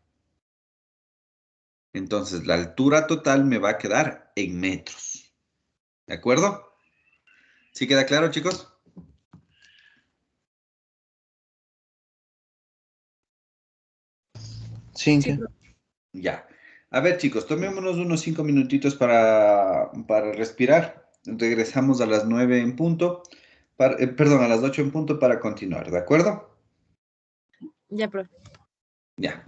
S1: Entonces la altura total me va a quedar en metros. ¿De acuerdo? ¿Sí queda claro, chicos?
S6: Sí,
S5: Sí, profe.
S1: Ya. A ver, chicos, tomémonos unos 5 minutitos para respirar. Regresamos a las 9 en punto. Perdón, a las 8 en punto para continuar, ¿de acuerdo?
S5: Ya, profe.
S1: Ya.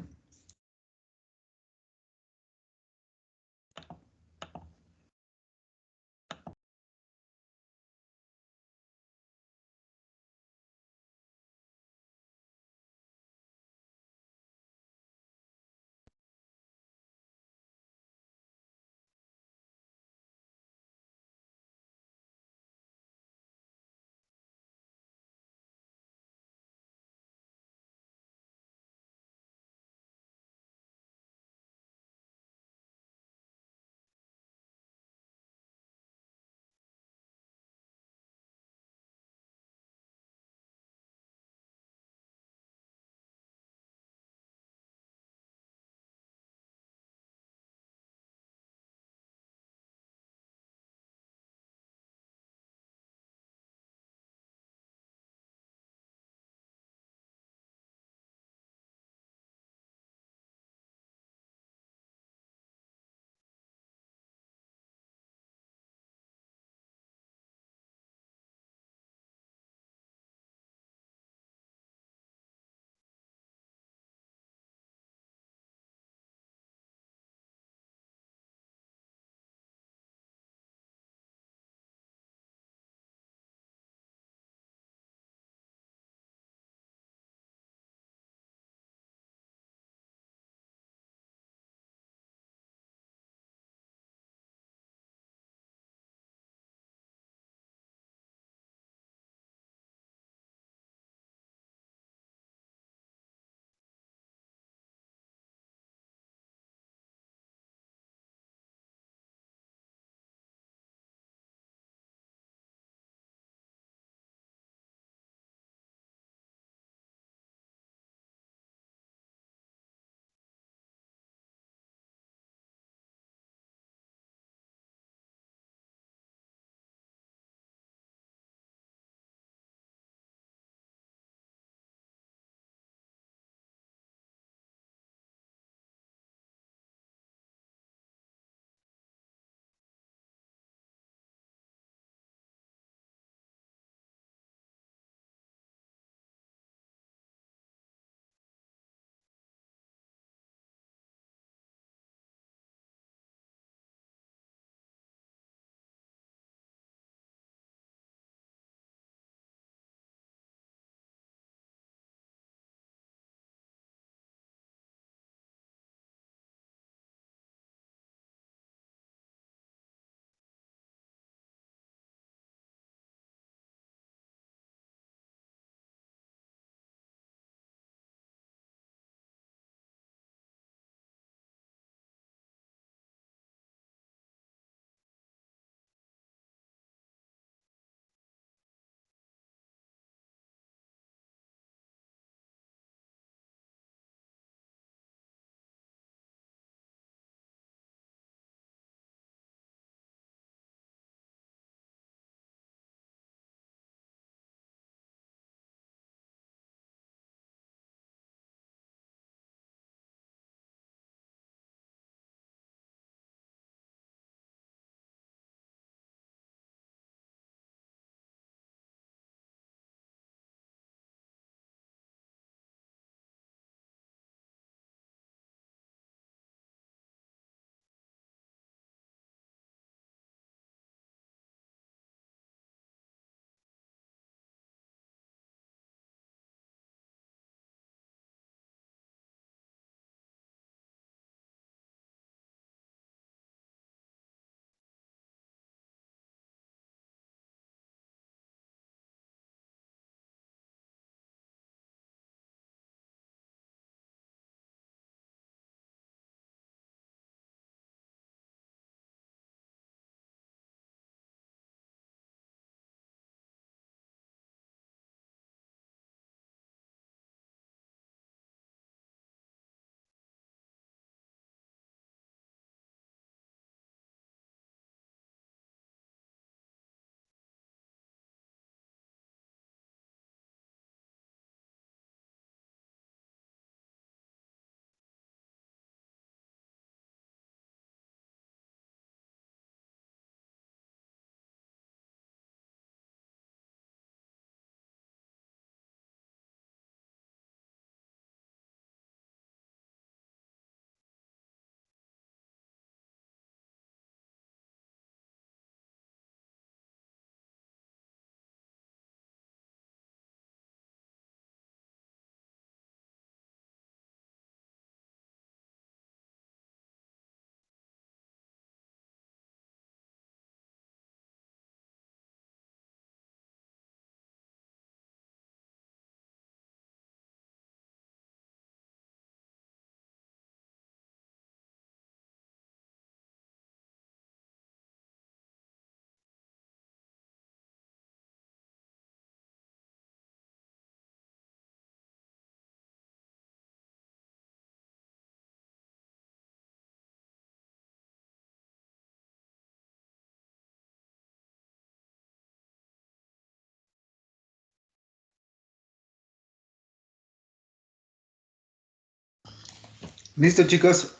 S1: ¿Listo, chicos?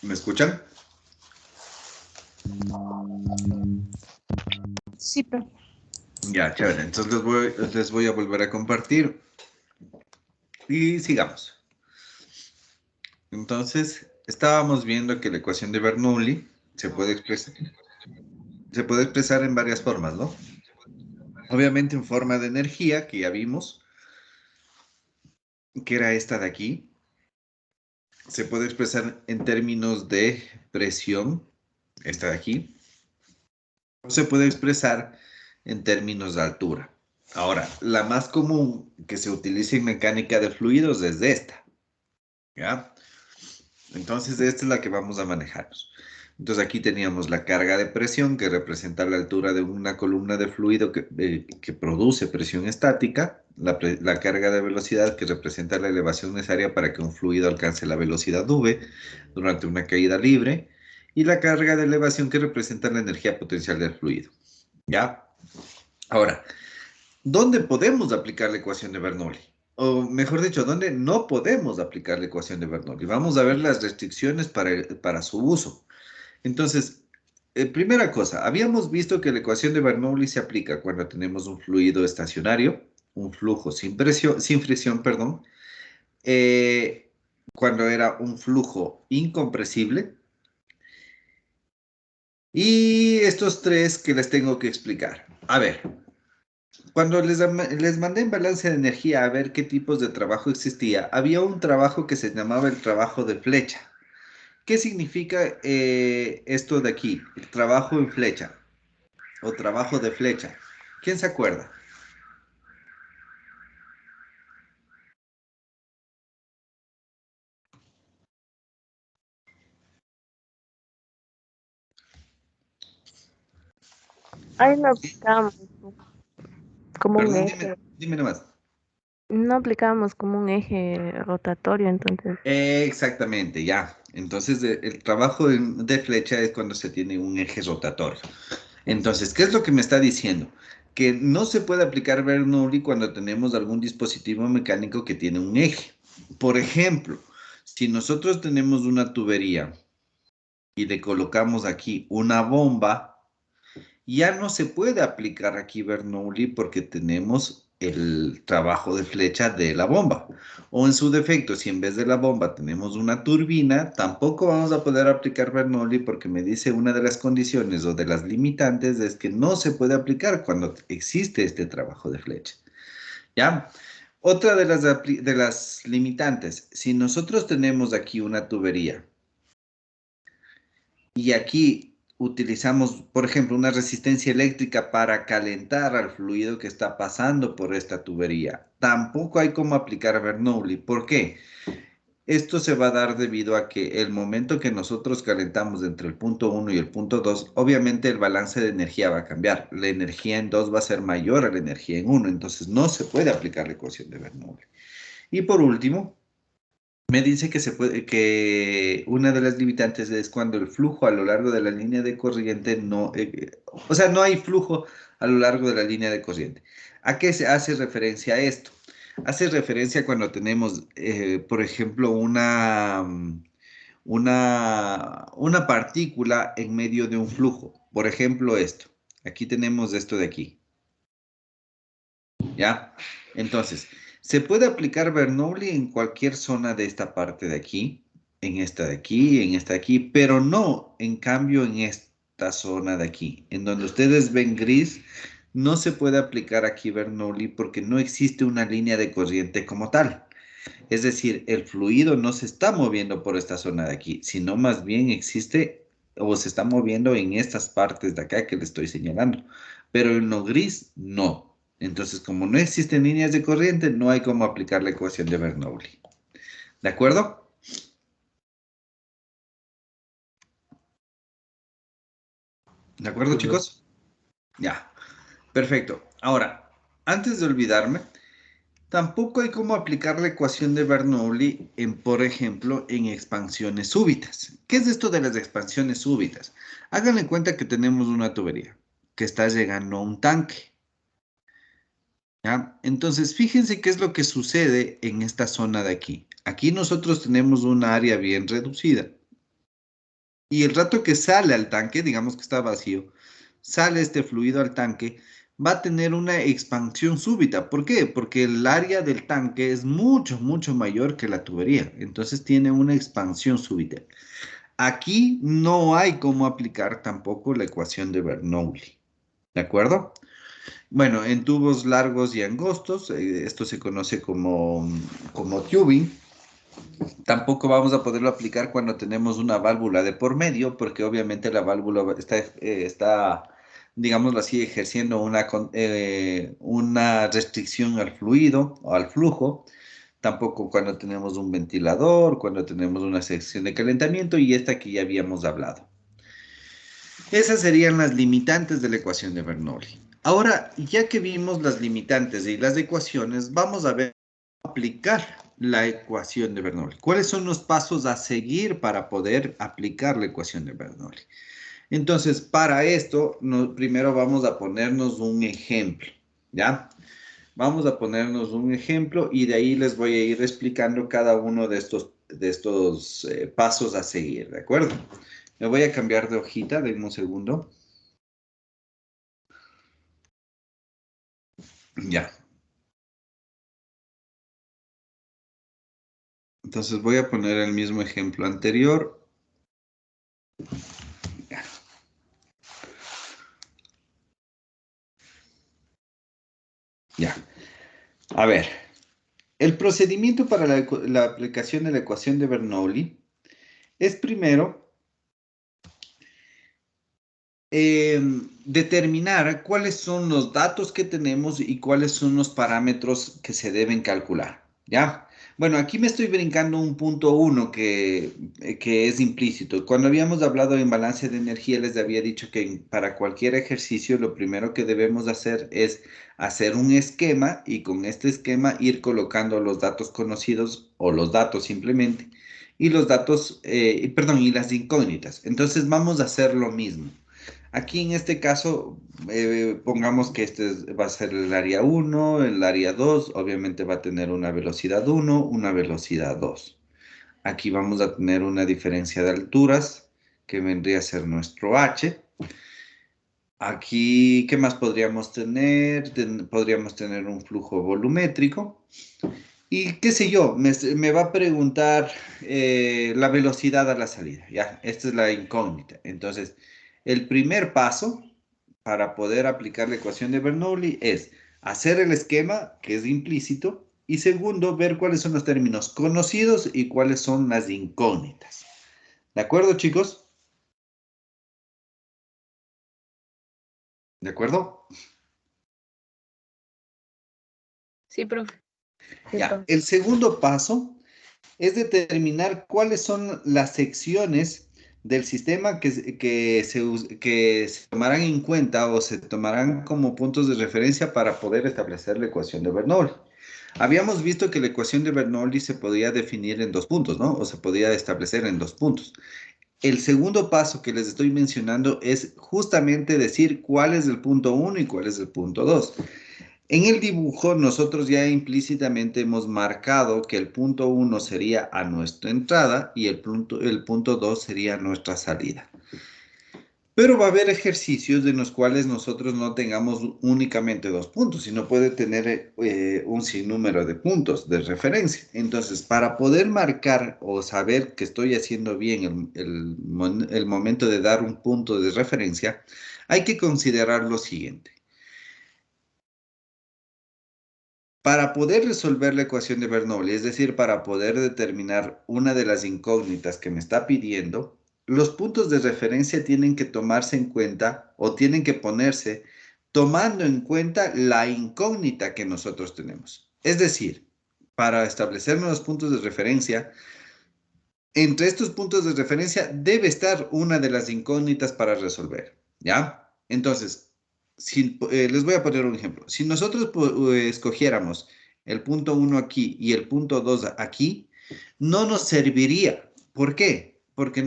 S1: ¿Me escuchan?
S9: Sí, profe.
S1: Ya, chévere. Entonces les voy a volver a compartir y sigamos. Entonces, estábamos viendo que la ecuación de Bernoulli se puede expresar en varias formas, ¿no? Obviamente en forma de energía, que ya vimos, que era esta de aquí. Se puede expresar en términos de presión, esta de aquí. O se puede expresar en términos de altura. Ahora, la más común que se utiliza en mecánica de fluidos es esta. ¿Ya? Entonces, esta es la que vamos a manejarnos. Entonces, aquí teníamos la carga de presión, que representa la altura de una columna de fluido que produce presión estática. La carga de velocidad, que representa la elevación necesaria para que un fluido alcance la velocidad v durante una caída libre. Y la carga de elevación, que representa la energía potencial del fluido. ¿Ya? Ahora, ¿dónde podemos aplicar la ecuación de Bernoulli? O mejor dicho, ¿dónde no podemos aplicar la ecuación de Bernoulli? Vamos a ver las restricciones para su uso. Entonces, primera cosa, habíamos visto que la ecuación de Bernoulli se aplica cuando tenemos un fluido estacionario, un flujo sin fricción, perdón, cuando era un flujo incompresible, y estos tres que les tengo que explicar. A ver, cuando les mandé en balance de energía a ver qué tipos de trabajo existía, había un trabajo que se llamaba el trabajo de flecha. ¿Qué significa esto de aquí? El trabajo en flecha o trabajo de flecha. ¿Quién se acuerda?
S4: Ahí no aplicamos como un
S1: Perdón,
S4: eje,
S1: dime nomás.
S4: no aplicamos como un eje rotatorio, entonces.
S1: Exactamente, ya. Entonces, el trabajo de flecha es cuando se tiene un eje rotatorio. Entonces, ¿qué es lo que me está diciendo? Que no se puede aplicar Bernoulli cuando tenemos algún dispositivo mecánico que tiene un eje. Por ejemplo, si nosotros tenemos una tubería y le colocamos aquí una bomba, ya no se puede aplicar aquí Bernoulli porque tenemos el trabajo de flecha de la bomba. O en su defecto, si en vez de la bomba tenemos una turbina, tampoco vamos a poder aplicar Bernoulli porque me dice una de las condiciones o de las limitantes es que no se puede aplicar cuando existe este trabajo de flecha. ¿Ya? Otra de las limitantes, si nosotros tenemos aquí una tubería y aquí utilizamos, por ejemplo, una resistencia eléctrica para calentar al fluido que está pasando por esta tubería. Tampoco hay cómo aplicar Bernoulli. ¿Por qué? Esto se va a dar debido a que el momento que nosotros calentamos entre el punto 1 y el punto 2, obviamente el balance de energía va a cambiar. La energía en 2 va a ser mayor a la energía en 1, entonces no se puede aplicar la ecuación de Bernoulli. Y por último, me dice que una de las limitantes es cuando el flujo a lo largo de la línea de corriente no, o sea, no hay flujo a lo largo de la línea de corriente. ¿A qué se hace referencia esto? Hace referencia cuando tenemos, por ejemplo, una partícula en medio de un flujo. Por ejemplo, esto. Aquí tenemos esto de aquí. ¿Ya? Entonces, se puede aplicar Bernoulli en cualquier zona de esta parte de aquí, en esta de aquí, en esta de aquí, pero no, en cambio, en esta zona de aquí. En donde ustedes ven gris, no se puede aplicar aquí Bernoulli porque no existe una línea de corriente como tal. Es decir, el fluido no se está moviendo por esta zona de aquí, sino más bien existe o se está moviendo en estas partes de acá que le estoy señalando. Pero en lo gris, no. Entonces, como no existen líneas de corriente, no hay cómo aplicar la ecuación de Bernoulli. ¿De acuerdo? ¿De acuerdo, chicos? Ya. Perfecto. Ahora, antes de olvidarme, tampoco hay cómo aplicar la ecuación de Bernoulli en, por ejemplo, en expansiones súbitas. ¿Qué es esto de las expansiones súbitas? Háganle en cuenta que tenemos una tubería que está llegando a un tanque. ¿Ya? Entonces, fíjense qué es lo que sucede en esta zona de aquí. Aquí nosotros tenemos una área bien reducida. Y el rato que sale al tanque, digamos que está vacío, sale este fluido al tanque, va a tener una expansión súbita. ¿Por qué? Porque el área del tanque es mucho, mucho mayor que la tubería. Entonces tiene una expansión súbita. Aquí no hay cómo aplicar tampoco la ecuación de Bernoulli. ¿De acuerdo? Bueno, en tubos largos y angostos, esto se conoce como tubing. Tampoco vamos a poderlo aplicar cuando tenemos una válvula de por medio, porque obviamente la válvula está, digámoslo así, ejerciendo una restricción al fluido o al flujo. Tampoco cuando tenemos un ventilador, cuando tenemos una sección de calentamiento y esta que ya habíamos hablado. Esas serían las limitantes de la ecuación de Bernoulli. Ahora, ya que vimos las limitantes y las ecuaciones, vamos a ver aplicar la ecuación de Bernoulli. ¿Cuáles son los pasos a seguir para poder aplicar la ecuación de Bernoulli? Entonces, para esto, primero vamos a ponernos un ejemplo, ¿ya? Vamos a ponernos un ejemplo y de ahí les voy a ir explicando cada uno de estos pasos a seguir, ¿de acuerdo? Me voy a cambiar de hojita, denme un segundo. Ya. Entonces voy a poner el mismo ejemplo anterior. Ya. Ya. A ver. El procedimiento para la aplicación de la ecuación de Bernoulli es primero determinar cuáles son los datos que tenemos y cuáles son los parámetros que se deben calcular, ¿ya? Bueno, aquí me estoy brincando un punto 1 que es implícito. Cuando habíamos hablado en balance de energía, les había dicho que para cualquier ejercicio lo primero que debemos hacer es hacer un esquema y con este esquema ir colocando los datos conocidos o los datos simplemente y los datos, perdón, y las incógnitas. Entonces vamos a hacer lo mismo. Aquí en este caso, pongamos que va a ser el área 1, el área 2, obviamente va a tener una velocidad 1, una velocidad 2. Aquí vamos a tener una diferencia de alturas, que vendría a ser nuestro H. Aquí, ¿qué más podríamos tener? Podríamos tener un flujo volumétrico. Y qué sé yo, me va a preguntar la velocidad a la salida. Ya, esta es la incógnita. Entonces, el primer paso para poder aplicar la ecuación de Bernoulli es hacer el esquema, que es implícito, y segundo, ver cuáles son los términos conocidos y cuáles son las incógnitas. ¿De acuerdo, chicos? ¿De acuerdo?
S5: Sí, profe.
S1: Ya, el segundo paso es determinar cuáles son las secciones del sistema que se tomarán en cuenta o se tomarán como puntos de referencia para poder establecer la ecuación de Bernoulli. Habíamos visto que la ecuación de Bernoulli se podía definir en 2 puntos, ¿no? O se podía establecer en 2 puntos. El segundo paso que les estoy mencionando es justamente decir cuál es el punto 1 y cuál es el punto 2. En el dibujo nosotros ya implícitamente hemos marcado que el punto 1 sería a nuestra entrada y el punto 2 sería nuestra salida. Pero va a haber ejercicios en los cuales nosotros no tengamos únicamente 2 puntos, sino puede tener un sinnúmero de puntos de referencia. Entonces, para poder marcar o saber que estoy haciendo bien el momento de dar un punto de referencia, hay que considerar lo siguiente. Para poder resolver la ecuación de Bernoulli, es decir, para poder determinar una de las incógnitas que me está pidiendo, los puntos de referencia tienen que tomarse en cuenta o tienen que ponerse tomando en cuenta la incógnita que nosotros tenemos. Es decir, para establecer nuevos puntos de referencia, entre estos puntos de referencia debe estar una de las incógnitas para resolver, ¿ya? Entonces, les voy a poner un ejemplo. Si nosotros escogiéramos el punto 1 aquí y el punto 2 aquí, no nos serviría. ¿Por qué? Porque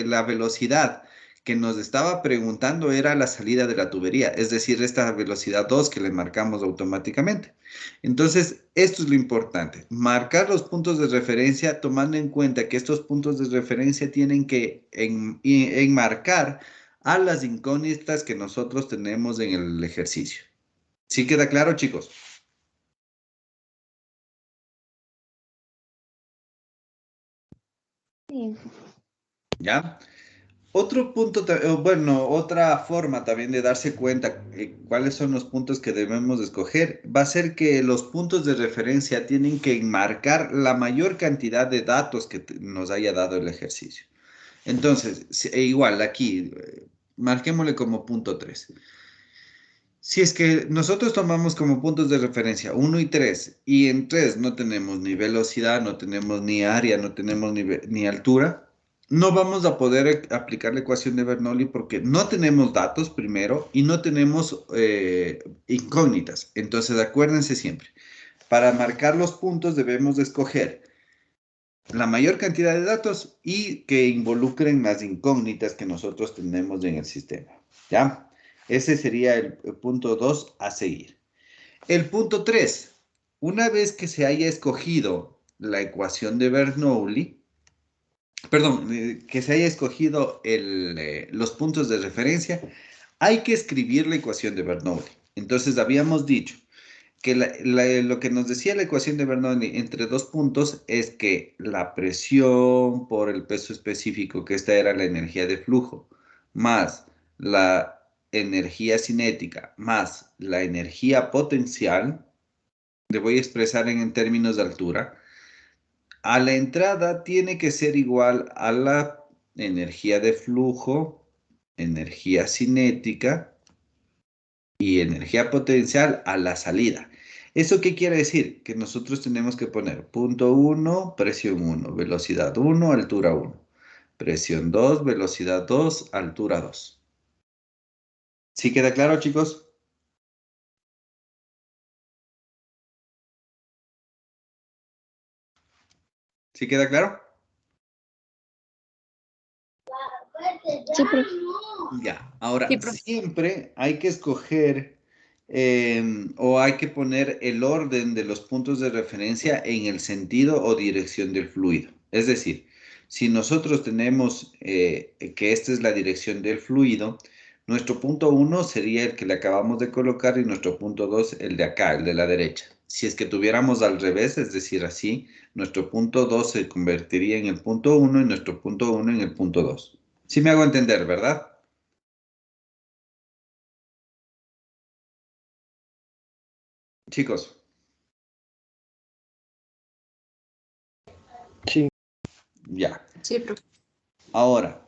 S1: la velocidad que nos estaba preguntando era la salida de la tubería, es decir, esta velocidad 2 que le marcamos automáticamente. Entonces, esto es lo importante, marcar los puntos de referencia tomando en cuenta que estos puntos de referencia tienen que enmarcar a las incógnitas que nosotros tenemos en el ejercicio. ¿Sí queda claro, chicos?
S9: Sí.
S1: ¿Ya? Otro punto, bueno, otra forma también de darse cuenta cuáles son los puntos que debemos escoger va a ser que los puntos de referencia tienen que enmarcar la mayor cantidad de datos que nos haya dado el ejercicio. Entonces, igual aquí, marquémosle como punto 3. Si es que nosotros tomamos como puntos de referencia 1 y 3, y en 3 no tenemos ni velocidad, no tenemos ni área, no tenemos ni altura, no vamos a poder aplicar la ecuación de Bernoulli porque no tenemos datos primero y no tenemos incógnitas. Entonces, acuérdense siempre, para marcar los puntos debemos de escoger la mayor cantidad de datos y que involucren las incógnitas que nosotros tenemos en el sistema. ¿Ya? Ese sería el punto 2 a seguir. El punto 3. Una vez que se haya escogido la ecuación de Bernoulli, perdón, que se haya escogido los puntos de referencia, hay que escribir la ecuación de Bernoulli. Entonces, habíamos dicho que lo que nos decía la ecuación de Bernoulli entre dos puntos es que la presión por el peso específico, que esta era la energía de flujo, más la energía cinética, más la energía potencial, le voy a expresar en términos de altura, a la entrada tiene que ser igual a la energía de flujo, energía cinética y energía potencial a la salida. ¿Eso qué quiere decir? Que nosotros tenemos que poner punto 1, presión 1, velocidad 1, altura 1. Presión 2, velocidad 2, altura 2. ¿Sí queda claro, chicos? ¿Sí queda claro?
S9: Sí, profe.
S1: Ya, ahora
S5: Sí, profe.
S1: siempre hay que escoger o hay que poner el orden de los puntos de referencia en el sentido o dirección del fluido. Es decir, si nosotros tenemos que esta es la dirección del fluido, nuestro punto 1 sería el que le acabamos de colocar y nuestro punto 2 el de acá, el de la derecha. Si es que tuviéramos al revés, es decir, así, nuestro punto 2 se convertiría en el punto 1 y nuestro punto 1 en el punto 2. Sí me hago entender, ¿verdad? Chicos,
S6: Sí,
S1: ya.
S5: Sí, profe.
S1: Ahora,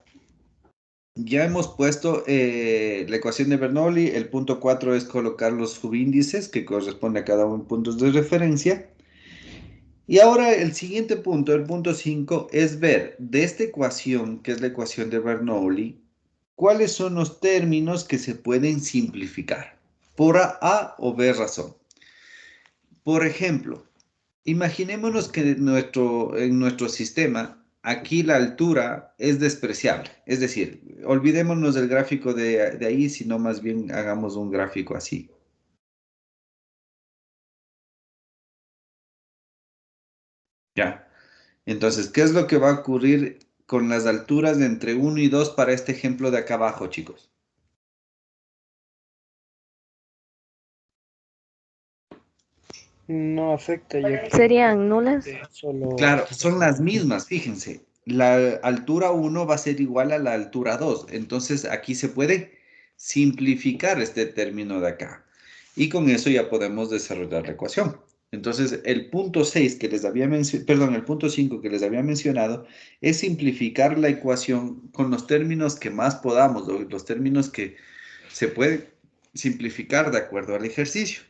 S1: ya hemos puesto la ecuación de Bernoulli. El punto 4 es colocar los subíndices que corresponde a cada uno de puntos de referencia. Y ahora el siguiente punto, el punto 5, es ver de esta ecuación, que es la ecuación de Bernoulli, cuáles son los términos que se pueden simplificar por A o B razón. Por ejemplo, imaginémonos que en nuestro sistema, aquí la altura es despreciable. Es decir, olvidémonos del gráfico de ahí, sino más bien hagamos un gráfico así. Ya. Entonces, ¿qué es lo que va a ocurrir con las alturas de entre 1 y 2 para este ejemplo de acá abajo, chicos?
S6: no afecta ya que
S4: ¿Serían nulas?
S6: solo
S1: Claro, son las mismas, fíjense. La altura 1 va a ser igual a la altura 2. Entonces, aquí se puede simplificar este término de acá. Y con eso ya podemos desarrollar la ecuación. Entonces, el punto 6 que les había mencionado, perdón, el punto 5 que les había mencionado es simplificar la ecuación con los términos que más podamos, o los términos que se pueden simplificar de acuerdo al ejercicio.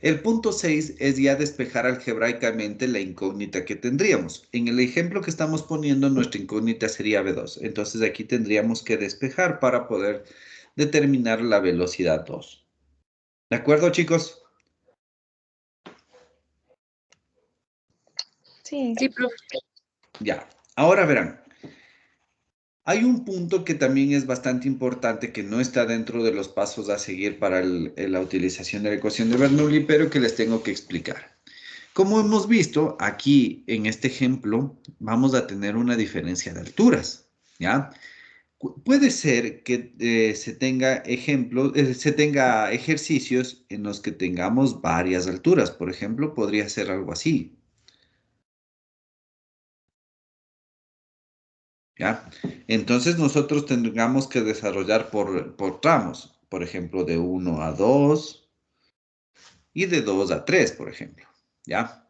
S1: El punto 6 es ya despejar algebraicamente la incógnita que tendríamos. En el ejemplo que estamos poniendo, nuestra incógnita sería B2. Entonces aquí tendríamos que despejar para poder determinar la velocidad 2. ¿De acuerdo, chicos?
S9: Sí.
S5: Sí, profe.
S1: Ya. Ahora verán. Hay un punto que también es bastante importante que no está dentro de los pasos a seguir para la utilización de la ecuación de Bernoulli, pero que les tengo que explicar. Como hemos visto aquí en este ejemplo, vamos a tener una diferencia de alturas, ¿ya? Puede ser que se tenga ejercicios en los que tengamos varias alturas. Por ejemplo, podría ser algo así, ¿ya? Entonces nosotros tendríamos que desarrollar por tramos, por ejemplo, de 1 a 2 y de 2 a 3, por ejemplo, ¿ya?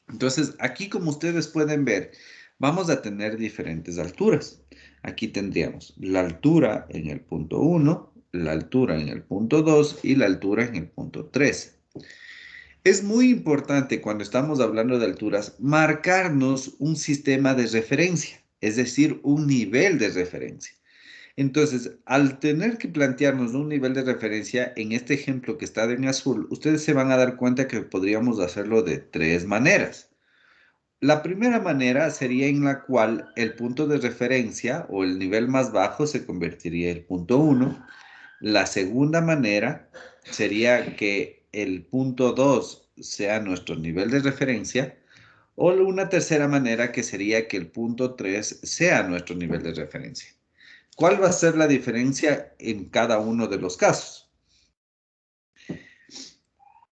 S1: Entonces, aquí como ustedes pueden ver, vamos a tener diferentes alturas. Aquí tendríamos la altura en el punto 1, la altura en el punto 2 y la altura en el punto 3. Es muy importante cuando estamos hablando de alturas marcarnos un sistema de referencia, es decir, un nivel de referencia. Entonces, al tener que plantearnos un nivel de referencia, en este ejemplo que está en azul, ustedes se van a dar cuenta que podríamos hacerlo de tres maneras. La primera manera sería en la cual el punto de referencia o el nivel más bajo se convertiría en el punto 1. La segunda manera sería que el punto 2 sea nuestro nivel de referencia. O una tercera manera que sería que el punto 3 sea nuestro nivel de referencia. ¿Cuál va a ser la diferencia en cada uno de los casos?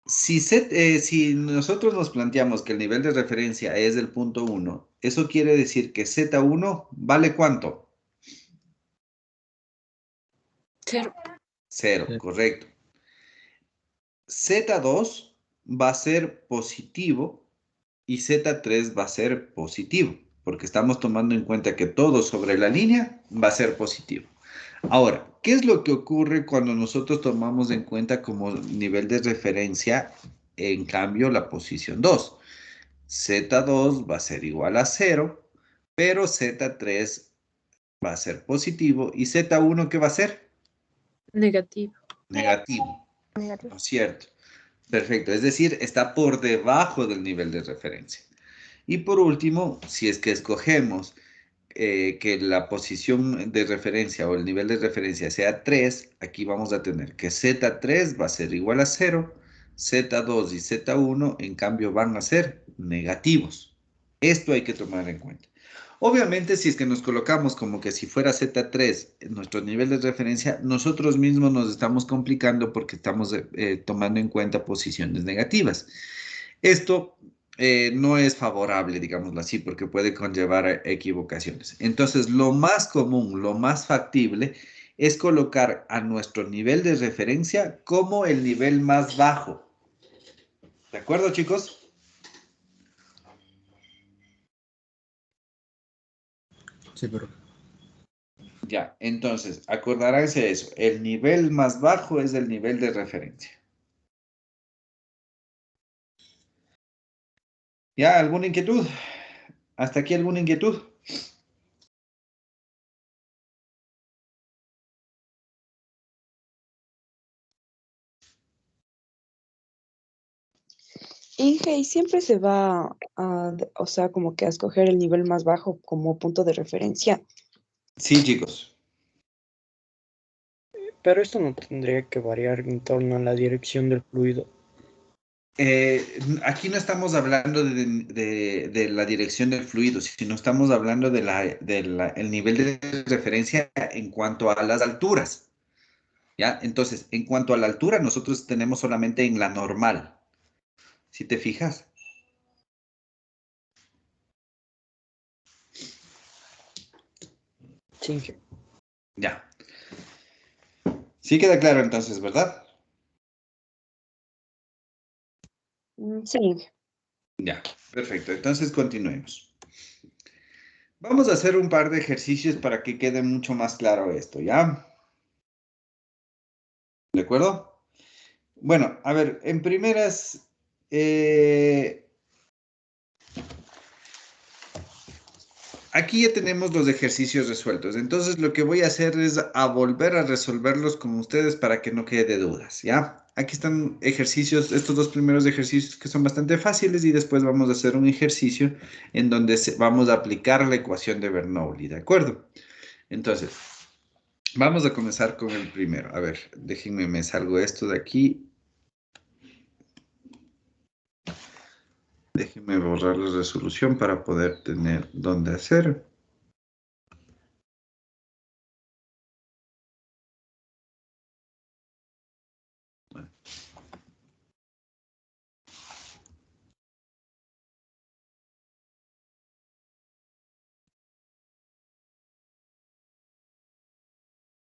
S1: Si nosotros nos planteamos que el nivel de referencia es el punto 1, eso quiere decir que Z1 vale ¿cuánto?
S5: 0.
S1: 0, correcto. Z2 va a ser positivo y Z3 va a ser positivo, porque estamos tomando en cuenta que todo sobre la línea va a ser positivo. Ahora, ¿qué es lo que ocurre cuando nosotros tomamos en cuenta como nivel de referencia, en cambio, la posición 2? Z2 va a ser igual a 0, pero Z3 va a ser positivo y Z1, ¿qué va a ser?
S5: Negativo.
S1: Negativo. ¿No es cierto? Perfecto, es decir, está por debajo del nivel de referencia. Y por último, si es que escogemos que la posición de referencia o el nivel de referencia sea 3, aquí vamos a tener que Z3 va a ser igual a 0, Z2 y Z1 en cambio van a ser negativos. Esto hay que tomar en cuenta. Obviamente, si es que nos colocamos como que si fuera Z3 nuestro nivel de referencia, nosotros mismos nos estamos complicando porque estamos tomando en cuenta posiciones negativas. Esto no es favorable, digámoslo así, porque puede conllevar a equivocaciones. Entonces, lo más común, lo más factible, es colocar a nuestro nivel de referencia como el nivel más bajo. ¿De acuerdo, chicos?
S2: Sí, pero...
S1: Ya, entonces, acordaránse de eso. El nivel más bajo es el nivel de referencia. ¿Ya? ¿Alguna inquietud? ¿Hasta aquí alguna inquietud?
S8: Inge, y siempre se va o sea, como que a escoger el nivel más bajo como punto de referencia.
S1: Sí, chicos.
S6: Pero esto no tendría que variar en torno a la dirección del fluido.
S1: Aquí no estamos hablando de la dirección del fluido, sino estamos hablando del nivel de referencia en cuanto a las alturas. ¿Ya? Entonces, en cuanto a la altura, nosotros tenemos solamente en la normal. ¿Sí te fijas?
S6: Sí.
S1: Ya. Sí queda claro entonces, ¿verdad?
S8: Sí.
S1: Ya, perfecto. Entonces continuemos. Vamos a hacer un par de ejercicios para que quede mucho más claro esto, ¿ya? ¿De acuerdo? Bueno, a ver, en primeras, aquí ya tenemos los ejercicios resueltos. Entonces lo que voy a hacer es a volver a resolverlos con ustedes para que no quede dudas, ¿ya? Aquí están ejercicios, estos dos primeros ejercicios que son bastante fáciles y después vamos a hacer un ejercicio en donde vamos a aplicar la ecuación de Bernoulli, ¿de acuerdo? Entonces, vamos a comenzar con el primero. A ver, déjenme, me salgo esto de aquí. Déjenme borrar la resolución para poder tener dónde hacer.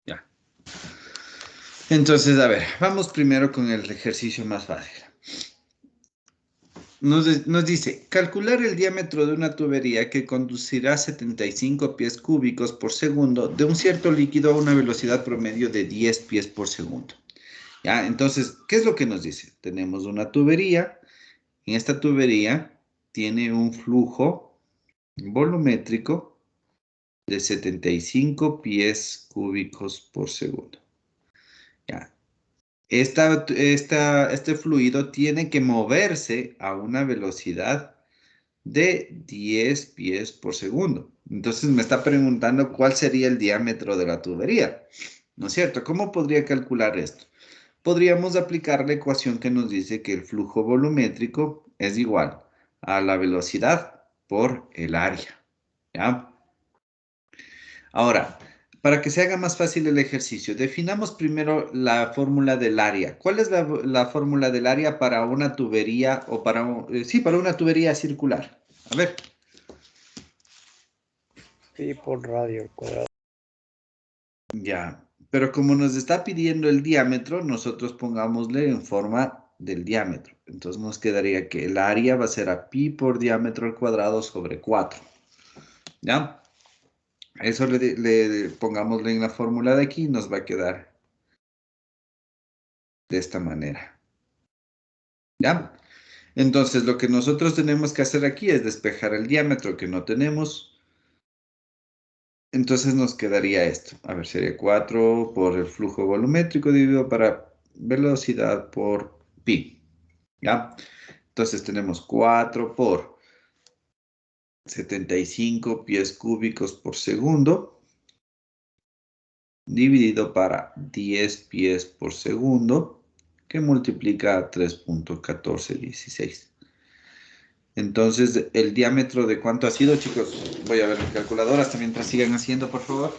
S1: Ya. Entonces, a ver, vamos primero con el ejercicio más fácil. Nos dice, calcular el diámetro de una tubería que conducirá 75 pies cúbicos por segundo de un cierto líquido a una velocidad promedio de 10 pies por segundo. Ya, entonces, ¿qué es lo que nos dice? Tenemos una tubería. En esta tubería tiene un flujo volumétrico de 75 pies cúbicos por segundo. Ya. Este fluido tiene que moverse a una velocidad de 10 pies por segundo. Entonces me está preguntando cuál sería el diámetro de la tubería. ¿No es cierto? ¿Cómo podría calcular esto? Podríamos aplicar la ecuación que nos dice que el flujo volumétrico es igual a la velocidad por el área. ¿Ya? Ahora, para que se haga más fácil el ejercicio, definamos primero la fórmula del área. ¿Cuál es la fórmula del área para una tubería o para una tubería circular? A ver.
S6: Pi por radio al cuadrado.
S1: Ya, pero como nos está pidiendo el diámetro, nosotros pongámosle en forma del diámetro. Entonces nos quedaría que el área va a ser a pi por diámetro al cuadrado sobre 4. ¿Ya? Eso pongámosle en la fórmula de aquí y nos va a quedar de esta manera. ¿Ya? Entonces lo que nosotros tenemos que hacer aquí es despejar el diámetro que no tenemos. Entonces nos quedaría esto. A ver, sería 4 por el flujo volumétrico dividido para velocidad por pi. ¿Ya? Entonces tenemos 4 por 75 pies cúbicos por segundo dividido para 10 pies por segundo que multiplica a 3.1416. Entonces, ¿el diámetro de cuánto ha sido, chicos? Voy a ver en calculadora hasta mientras sigan haciendo, por favor.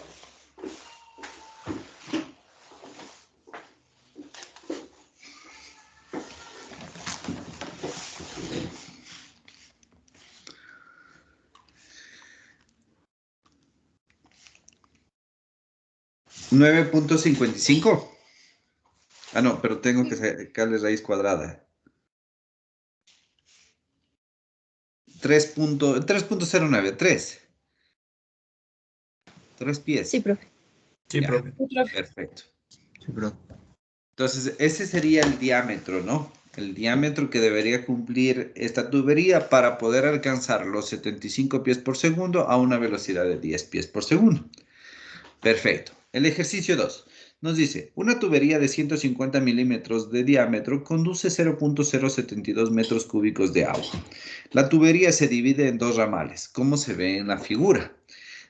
S1: ¿9.55? Ah, no, pero tengo que sacarle raíz cuadrada. 3.09, 3. 3 pies.
S5: Sí, profe.
S13: Sí,
S1: Ya,
S13: profe.
S1: perfecto.
S13: Sí, profe.
S1: Entonces, ese sería el diámetro, ¿no? El diámetro que debería cumplir esta tubería para poder alcanzar los 75 pies por segundo a una velocidad de 10 pies por segundo. Perfecto. El ejercicio 2 nos dice, una tubería de 150 milímetros de diámetro conduce 0.072 metros cúbicos de agua. La tubería se divide en dos ramales, como se ve en la figura.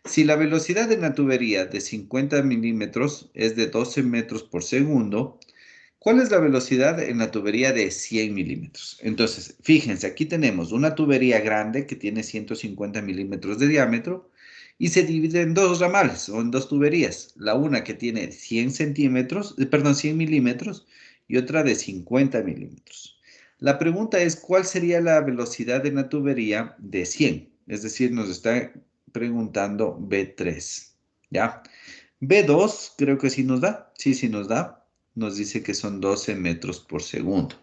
S1: Si la velocidad de la tubería de 50 milímetros es de 12 metros por segundo, ¿cuál es la velocidad en la tubería de 100 milímetros? Entonces, fíjense, aquí tenemos una tubería grande que tiene 150 milímetros de diámetro y se divide en dos ramales o en dos tuberías. La una que tiene 100 milímetros y otra de 50 milímetros. La pregunta es, ¿cuál sería la velocidad de la tubería de 100? Es decir, nos está preguntando B3, ¿ya? B2 creo que sí nos da. Sí nos da. Nos dice que son 12 metros por segundo.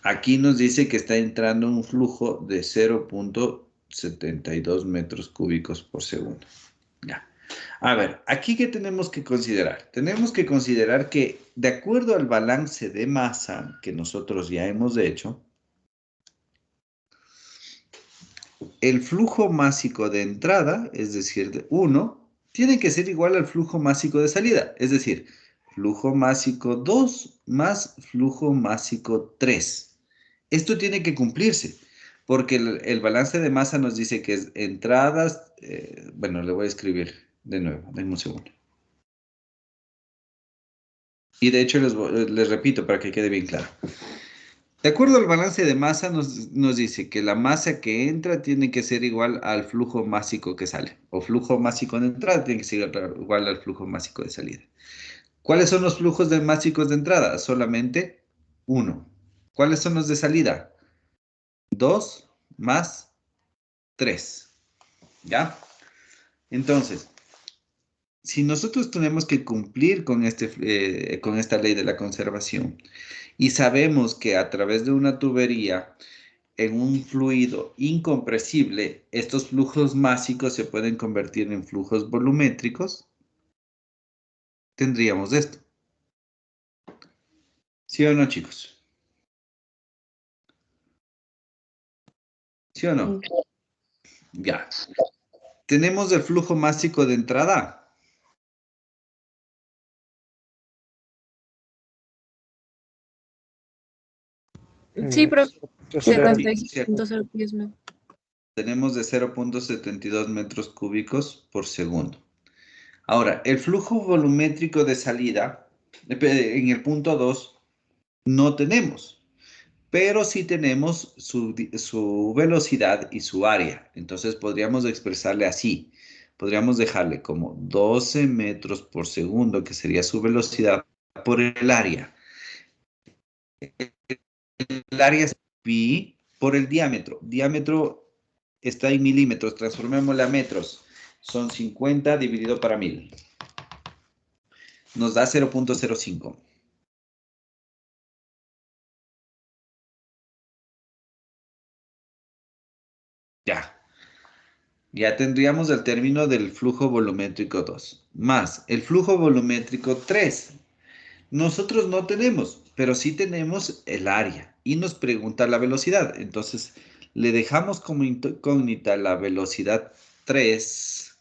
S1: Aquí nos dice que está entrando un flujo de 0.72 metros cúbicos por segundo. Ya. A ver, aquí ¿qué tenemos que considerar? Tenemos que considerar que de acuerdo al balance de masa que nosotros ya hemos hecho, el flujo másico de entrada, es decir, de 1, tiene que ser igual al flujo másico de salida, es decir, flujo másico 2 más flujo másico 3. Esto tiene que cumplirse, porque el balance de masa nos dice que es entradas, bueno, le voy a escribir de nuevo, denme un segundo. Y de hecho les repito para que quede bien claro. De acuerdo al balance de masa, nos dice que la masa que entra tiene que ser igual al flujo másico que sale. O flujo másico de entrada tiene que ser igual al flujo másico de salida. ¿Cuáles son los flujos másicos de entrada? Solamente uno. ¿Cuáles son los de salida? 2 más 3. ¿Ya? Entonces, si nosotros tenemos que cumplir con esta ley de la conservación y sabemos que a través de una tubería en un fluido incompresible, estos flujos másicos se pueden convertir en flujos volumétricos, tendríamos esto. ¿Sí o no, chicos? ¿Sí o no? Ya. Tenemos el flujo másico de entrada.
S5: Sí, profe.
S1: Sí,
S5: 76.010 metros.
S1: tenemos de 0.72 metros cúbicos por segundo. Ahora, el flujo volumétrico de salida, en el punto 2, no tenemos, pero sí tenemos su velocidad y su área. Entonces podríamos expresarle así. Podríamos dejarle como 12 metros por segundo, que sería su velocidad por el área. El área es pi por el diámetro. Diámetro está en milímetros, transformémoslo a metros. Son 50 dividido para 1000. Nos da 0.05. Ya. Ya tendríamos el término del flujo volumétrico 2, más el flujo volumétrico 3. Nosotros no tenemos, pero sí tenemos el área y nos pregunta la velocidad. Entonces, le dejamos como incógnita la velocidad 3.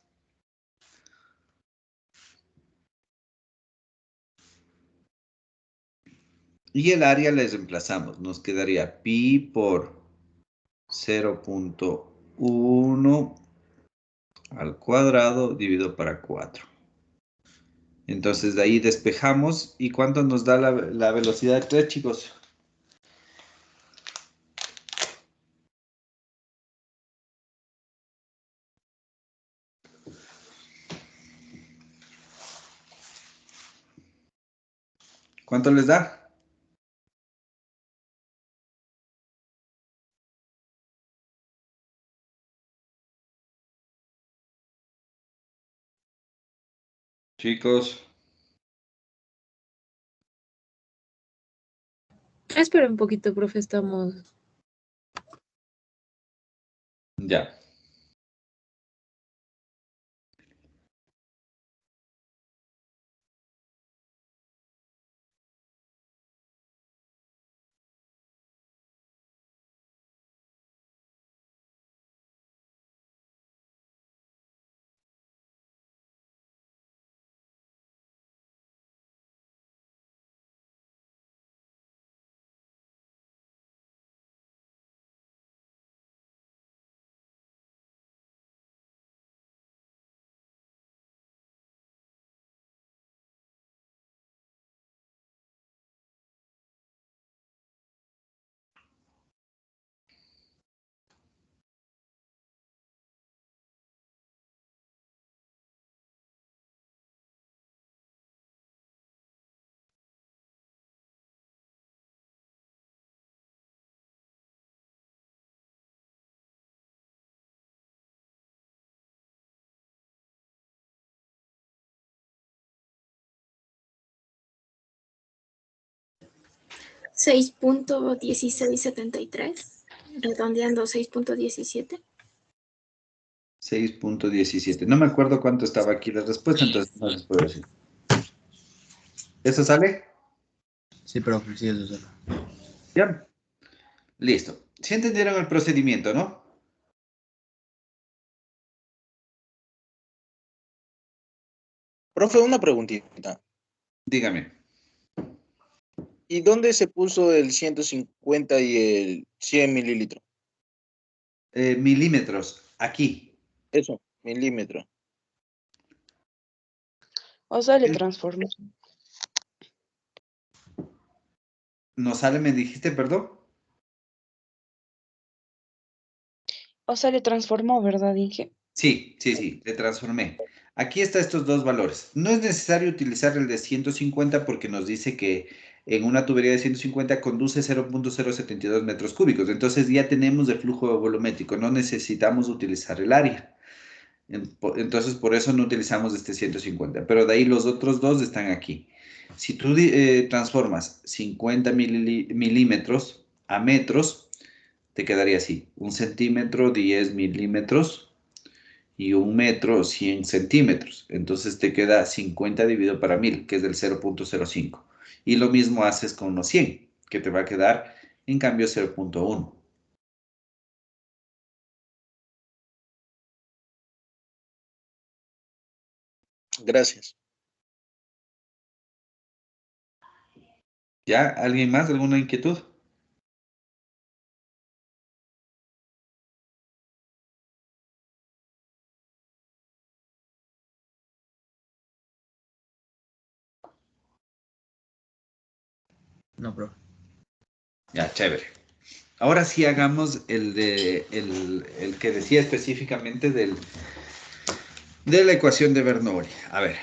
S1: Y el área le reemplazamos. Nos quedaría pi por 0.1 al cuadrado dividido para 4. Entonces de ahí despejamos. ¿Y cuánto nos da la velocidad de 3, chicos? ¿Cuánto les da? Chicos.
S5: Espera un poquito, profe, estamos...
S1: Ya.
S13: $6.1673, redondeando 6.17.
S1: 6.17. No me acuerdo cuánto estaba aquí la respuesta, entonces no les puedo decir. ¿Eso sale?
S14: Sí, profe, sí, eso sale.
S1: Ya. Listo. ¿Sí entendieron el procedimiento, no?
S15: Profe, una preguntita.
S1: Dígame.
S15: ¿Y dónde se puso el 150 y el 100 mililitros?
S1: Milímetros, aquí.
S15: Eso, milímetro.
S8: O sea, le transformó.
S1: ¿No sale, me dijiste, perdón?
S8: O sea, le transformó, ¿verdad, Inge?
S1: Sí, le transformé. Aquí están estos dos valores. No es necesario utilizar el de 150 porque nos dice que en una tubería de 150 conduce 0.072 metros cúbicos. Entonces ya tenemos el flujo volumétrico, no necesitamos utilizar el área. Entonces por eso no utilizamos este 150, pero de ahí los otros dos están aquí. Si tú transformas 50 milímetros a metros, te quedaría así, 1 centímetro 10 milímetros y 1 metro 100 centímetros. Entonces te queda 50 dividido para 1000, que es del 0.05. Y lo mismo haces con los 100, que te va a quedar en cambio 0.1.
S15: Gracias.
S1: ¿Ya? ¿Alguien más? ¿Alguna inquietud?
S14: No, profe.
S1: Ya, chévere. Ahora sí hagamos el que decía específicamente de la ecuación de Bernoulli. A ver,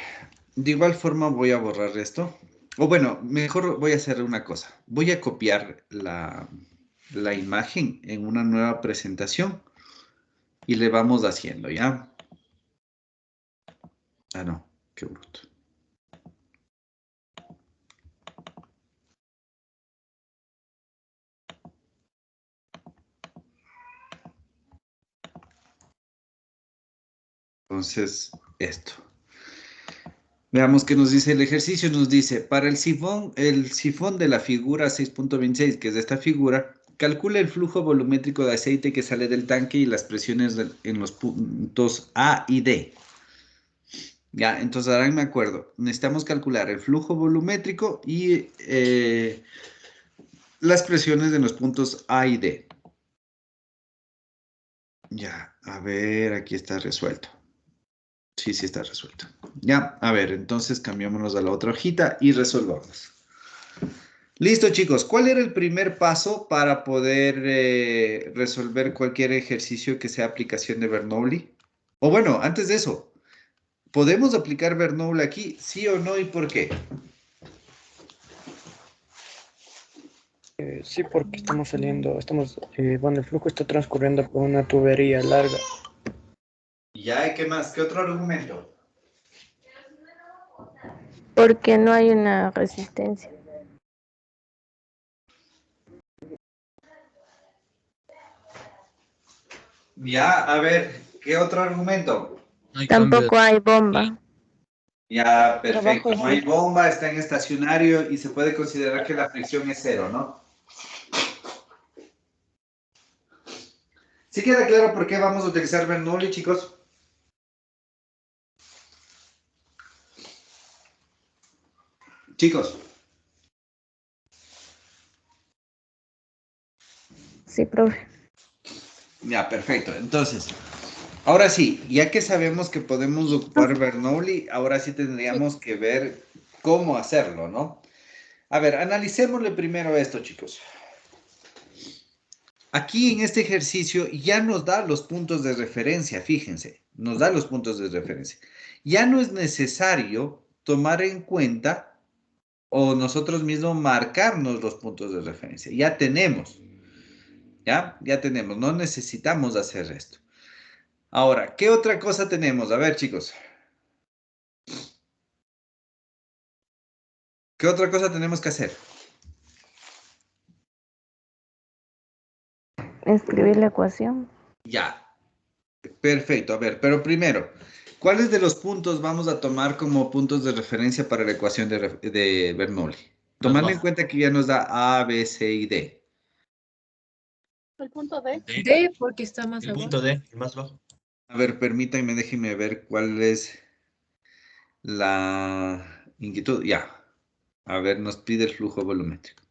S1: de igual forma voy a borrar esto. O bueno, mejor voy a hacer una cosa. Voy a copiar la imagen en una nueva presentación y le vamos haciendo, ¿ya? Ah, no, qué bruto. Entonces, esto. Veamos qué nos dice el ejercicio. Nos dice, para el sifón de la figura 6.26, que es de esta figura, calcula el flujo volumétrico de aceite que sale del tanque y las presiones en los puntos A y D. Ya, entonces ahora me acuerdo. Necesitamos calcular el flujo volumétrico y las presiones en los puntos A y D. Ya, a ver, aquí está resuelto. Sí, sí está resuelto. Ya, a ver, entonces cambiémonos a la otra hojita y resolvamos. Listo, chicos. ¿Cuál era el primer paso para poder resolver cualquier ejercicio que sea aplicación de Bernoulli? O bueno, antes de eso, ¿podemos aplicar Bernoulli aquí? ¿Sí o no y por qué?
S6: Sí, porque bueno, el flujo está transcurriendo por una tubería larga.
S1: Ya, ¿y qué más? ¿Qué otro argumento?
S4: Porque no hay una resistencia.
S1: Ya, a ver, ¿qué otro argumento?
S4: Tampoco hay bomba.
S1: Ya, perfecto.
S8: Trabajo
S1: No hay bomba, está en estacionario y se puede considerar que la fricción es cero, ¿no? ¿Sí queda claro por qué vamos a utilizar Bernoulli, chicos? Chicos.
S4: Sí, profe.
S1: Ya, perfecto. Entonces, ahora sí, ya que sabemos que podemos ocupar Bernoulli, ahora sí tendríamos que ver cómo hacerlo, ¿no? A ver, analicémosle primero esto, chicos. Aquí en este ejercicio ya nos da los puntos de referencia, fíjense, nos da los puntos de referencia. Ya no es necesario tomar en cuenta o nosotros mismos marcarnos los puntos de referencia. Ya tenemos, ya tenemos, no necesitamos hacer esto. Ahora, ¿qué otra cosa tenemos? A ver, chicos. ¿Qué otra cosa tenemos que hacer?
S4: Escribir la ecuación.
S1: Ya, perfecto. A ver, pero primero, ¿cuáles de los puntos vamos a tomar como puntos de referencia para la ecuación de Bernoulli? Tomando en cuenta que ya nos da A, B, C y D.
S7: El punto D.
S5: D, porque está más
S14: El
S5: abajo.
S14: punto D, el más bajo.
S1: A ver, permítanme, déjenme ver cuál es la inquietud. Ya. A ver, nos pide el flujo volumétrico.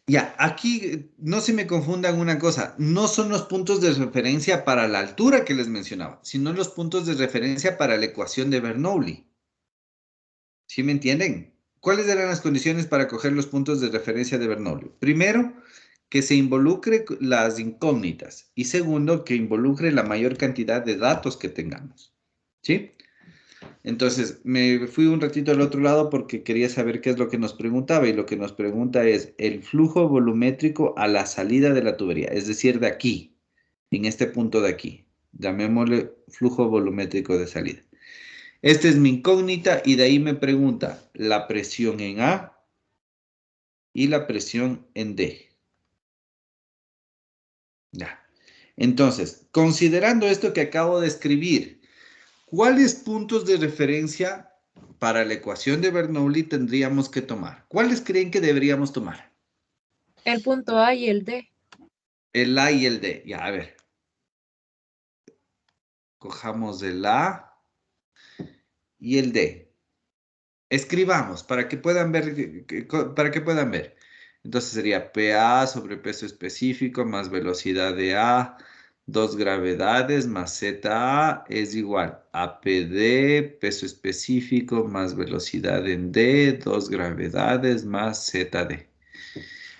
S1: Ya, aquí no se me confundan una cosa, no son los puntos de referencia para la altura que les mencionaba, sino los puntos de referencia para la ecuación de Bernoulli. ¿Sí me entienden? ¿Cuáles eran las condiciones para coger los puntos de referencia de Bernoulli? Primero, que se involucre las incógnitas y segundo, que involucre la mayor cantidad de datos que tengamos. ¿Sí? Entonces, me fui un ratito al otro lado porque quería saber qué es lo que nos preguntaba y lo que nos pregunta es el flujo volumétrico a la salida de la tubería, es decir, de aquí, en este punto de aquí. Llamémosle flujo volumétrico de salida. Esta es mi incógnita y de ahí me pregunta la presión en A y la presión en D. Ya. Entonces, considerando esto que acabo de escribir, ¿cuáles puntos de referencia para la ecuación de Bernoulli tendríamos que tomar? ¿Cuáles creen que deberíamos tomar?
S5: El punto A y el D.
S1: El A y el D. Ya, a ver. Cojamos el A y el D. Escribamos para que puedan ver, para que puedan ver. Entonces sería PA sobre peso específico más velocidad de A, 2 gravedades más ZA es igual a PD, peso específico más velocidad en D, 2 gravedades más ZD.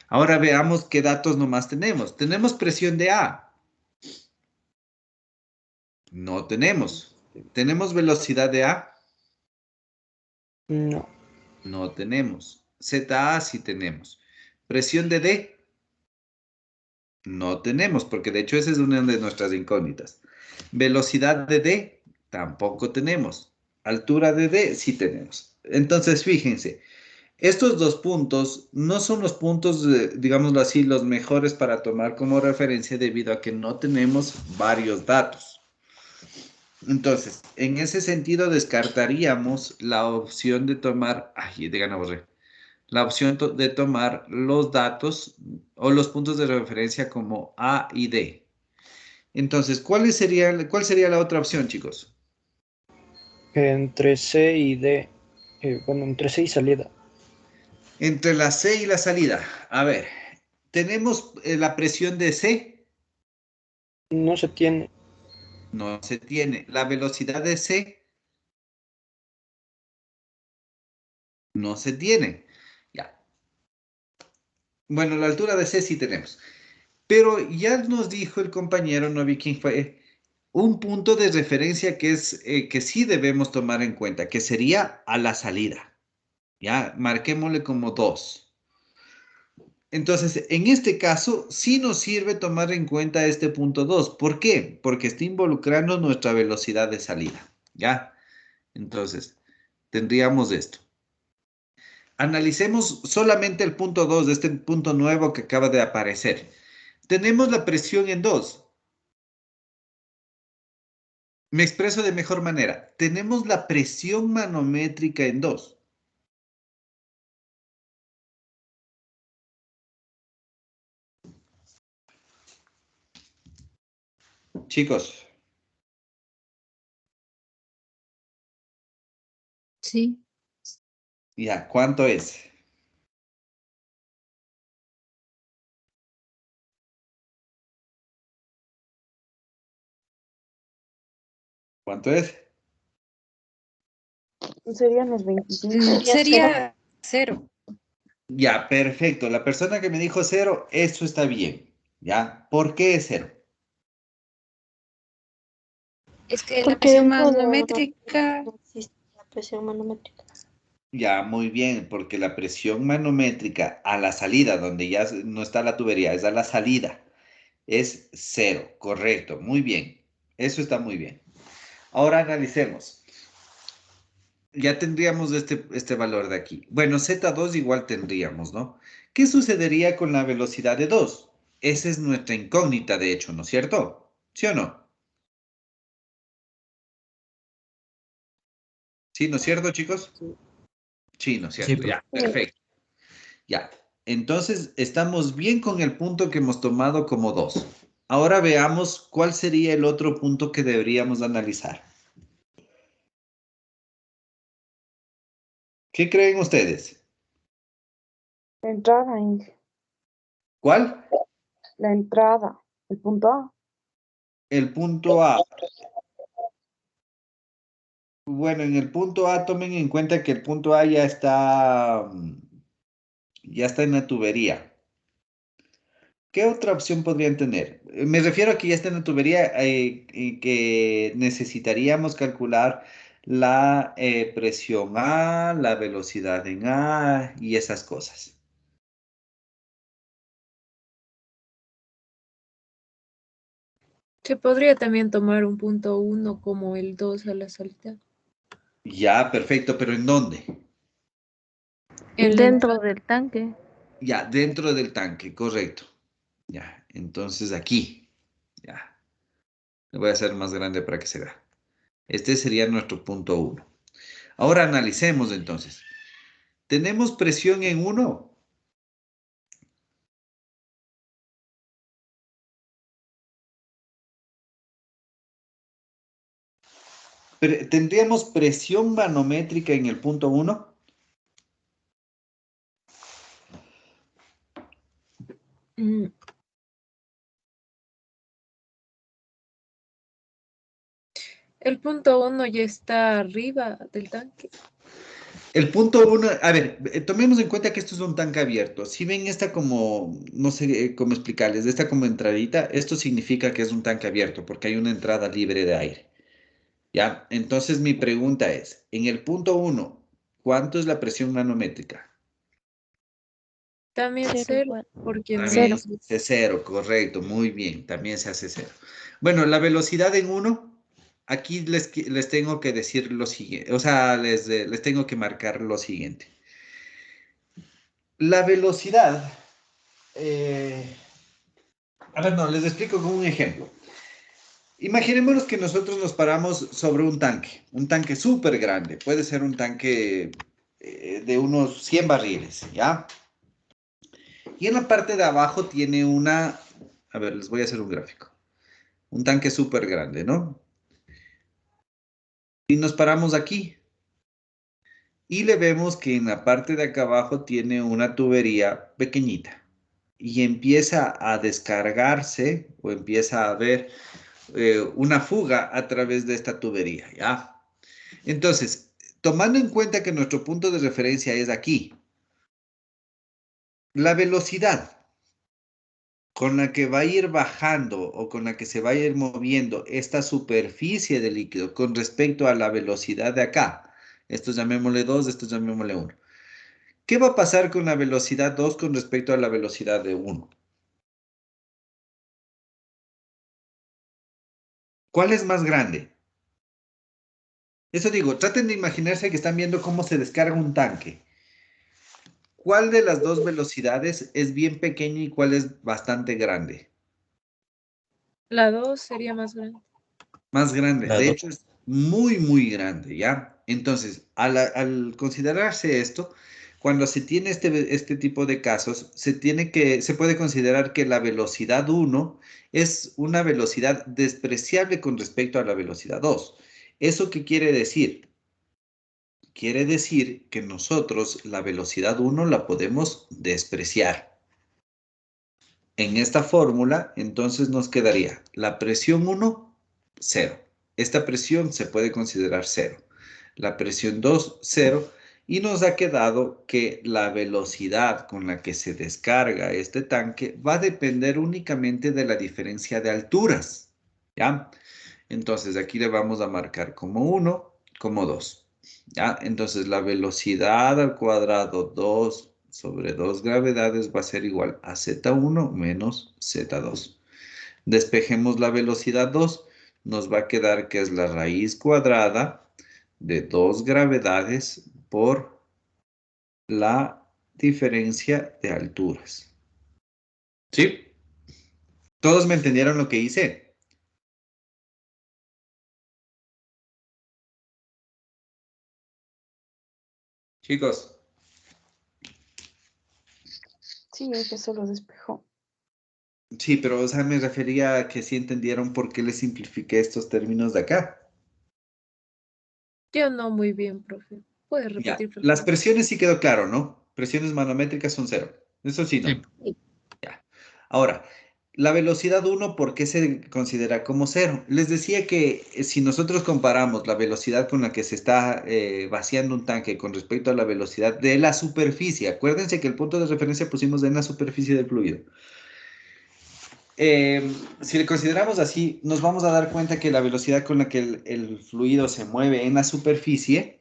S1: Ahora veamos qué datos nomás tenemos. ¿Tenemos presión de A? No tenemos. ¿Tenemos velocidad de A?
S6: No.
S1: No tenemos. ZA sí tenemos. ¿Presión de D? No tenemos, porque de hecho esa es una de nuestras incógnitas. Velocidad de D, tampoco tenemos. Altura de D, sí tenemos. Entonces, fíjense, estos dos puntos no son los puntos, digámoslo así, los mejores para tomar como referencia debido a que no tenemos varios datos. Entonces, en ese sentido, descartaríamos la opción de tomar, ay, de ganar borré, la opción de tomar los datos o los puntos de referencia como A y D. Entonces, cuál sería la otra opción, chicos?
S6: Entre C y D. Bueno, entre C y salida.
S1: Entre la C y la salida. A ver, ¿tenemos la presión de C?
S6: No se tiene.
S1: No se tiene. ¿La velocidad de C? No se tiene. Ya. Bueno, la altura de C sí tenemos. Pero ya nos dijo el compañero, no vi quién fue, un punto de referencia que es que sí debemos tomar en cuenta, que sería a la salida. Ya, marquémosle como 2. Entonces, en este caso, sí nos sirve tomar en cuenta este punto 2. ¿Por qué? Porque está involucrando nuestra velocidad de salida. ¿Ya? Entonces, tendríamos esto. Analicemos solamente el punto 2 de este punto nuevo que acaba de aparecer. Tenemos la presión en 2. Me expreso de mejor manera. Tenemos la presión manométrica en 2. Chicos,
S5: Sí.
S1: ya, ¿cuánto es? ¿Cuánto es?
S8: Serían los 25.
S5: Sería 0.
S1: Ya, perfecto. La persona que me dijo 0, eso está bien. ¿Ya? ¿Por qué es 0?
S5: Es que la
S9: Porque
S5: presión
S9: dentro de
S5: manométrica,
S9: no existe la presión manométrica.
S1: Ya, muy bien, porque la presión manométrica a la salida, donde ya no está la tubería, es a la salida, es 0. Correcto, muy bien. Eso está muy bien. Ahora analicemos. Ya tendríamos este valor de aquí. Bueno, Z2 igual tendríamos, ¿no? ¿Qué sucedería con la velocidad de 2? Esa es nuestra incógnita, de hecho, ¿no es cierto? ¿Sí o no? ¿Sí, no es cierto, chicos? Sí, ¿no es
S14: Sí,
S1: cierto?
S14: profe.
S1: Ya, perfecto. Ya. Entonces, estamos bien con el punto que hemos tomado como 2. Ahora veamos cuál sería el otro punto que deberíamos analizar. ¿Qué creen ustedes?
S8: Entrada, Inge.
S1: ¿Cuál?
S8: La entrada, el punto A.
S1: El punto A. Bueno, en el punto A tomen en cuenta que el punto A ya está en la tubería. ¿Qué otra opción podrían tener? Me refiero a que ya está en la tubería y que necesitaríamos calcular la presión A, la velocidad en A y esas cosas.
S5: Se podría también tomar un punto 1 como el 2 a la salida.
S1: Ya, perfecto, pero ¿en dónde?
S4: Dentro del tanque.
S1: Ya, dentro del tanque, correcto. Ya, entonces aquí. Ya. Lo voy a hacer más grande para que se vea. Este sería nuestro punto 1. Ahora analicemos entonces. ¿Tenemos presión en 1? ¿Tendríamos presión manométrica en el punto 1?
S5: El punto 1 ya está arriba del tanque.
S1: El punto 1, a ver, tomemos en cuenta que esto es un tanque abierto. Si ven esta como, no sé cómo explicarles, esta como entradita, esto significa que es un tanque abierto porque hay una entrada libre de aire. ¿Ya? Entonces mi pregunta es, en el punto 1, ¿cuánto es la presión manométrica?
S5: También cero, porque
S1: También
S5: no.
S1: se hace 0, correcto, muy bien, también se hace 0. Bueno, la velocidad en 1, aquí les tengo que decir lo siguiente, o sea, les tengo que marcar lo siguiente. La velocidad, a ver, no, les explico con un ejemplo. Imaginémonos que nosotros nos paramos sobre un tanque súper grande, puede ser un tanque de unos 100 barriles, ¿ya? Y en la parte de abajo tiene a ver, les voy a hacer un gráfico. Un tanque súper grande, ¿no? Y nos paramos aquí. Y le vemos que en la parte de acá abajo tiene una tubería pequeñita. Y empieza a descargarse o empieza a haber una fuga a través de esta tubería, ¿ya? Entonces, tomando en cuenta que nuestro punto de referencia es aquí, la velocidad con la que va a ir bajando o con la que se va a ir moviendo esta superficie de líquido con respecto a la velocidad de acá, esto llamémosle 2, esto llamémosle 1. ¿Qué va a pasar con la velocidad 2 con respecto a la velocidad de 1? ¿Cuál es más grande? Eso digo, traten de imaginarse que están viendo cómo se descarga un tanque. ¿Cuál de las dos velocidades es bien pequeña y cuál es bastante grande?
S5: La 2 sería más grande.
S1: Más grande.
S14: La
S1: De
S14: dos.
S1: hecho, es muy, muy grande, ¿ya? Entonces, al considerarse esto, cuando se tiene este tipo de casos, se puede considerar que la velocidad 1 es una velocidad despreciable con respecto a la velocidad 2. ¿Eso qué quiere decir? Quiere decir que nosotros la velocidad 1 la podemos despreciar. En esta fórmula, entonces nos quedaría la presión 1, 0. Esta presión se puede considerar 0. La presión 2, 0. Y nos ha quedado que la velocidad con la que se descarga este tanque va a depender únicamente de la diferencia de alturas. ¿Ya? Entonces aquí le vamos a marcar como 1, como 2. ¿Ya? Entonces la velocidad al cuadrado 2 sobre 2 gravedades va a ser igual a Z1 menos Z2. Despejemos la velocidad 2, nos va a quedar que es la raíz cuadrada de 2 gravedades por la diferencia de alturas. ¿Sí? ¿Todos me entendieron lo que hice? Chicos.
S8: Sí, es que solo despejó.
S1: Sí, pero o sea, me refería a que sí entendieron por qué les simplifiqué estos términos de acá.
S5: Yo no muy bien, profe. ¿Puedes
S1: Ya,
S5: repetir, por
S1: las
S5: favor?
S1: presiones sí quedó claro, ¿no? Presiones manométricas son 0. Eso sí, ¿no?
S14: Sí.
S5: Sí.
S1: Ya. Ahora, la velocidad 1, ¿por qué se considera como cero? Les decía que si nosotros comparamos la velocidad con la que se está vaciando un tanque con respecto a la velocidad de la superficie, acuérdense que el punto de referencia pusimos en la superficie del fluido. Si le consideramos así, nos vamos a dar cuenta que la velocidad con la que el fluido se mueve en la superficie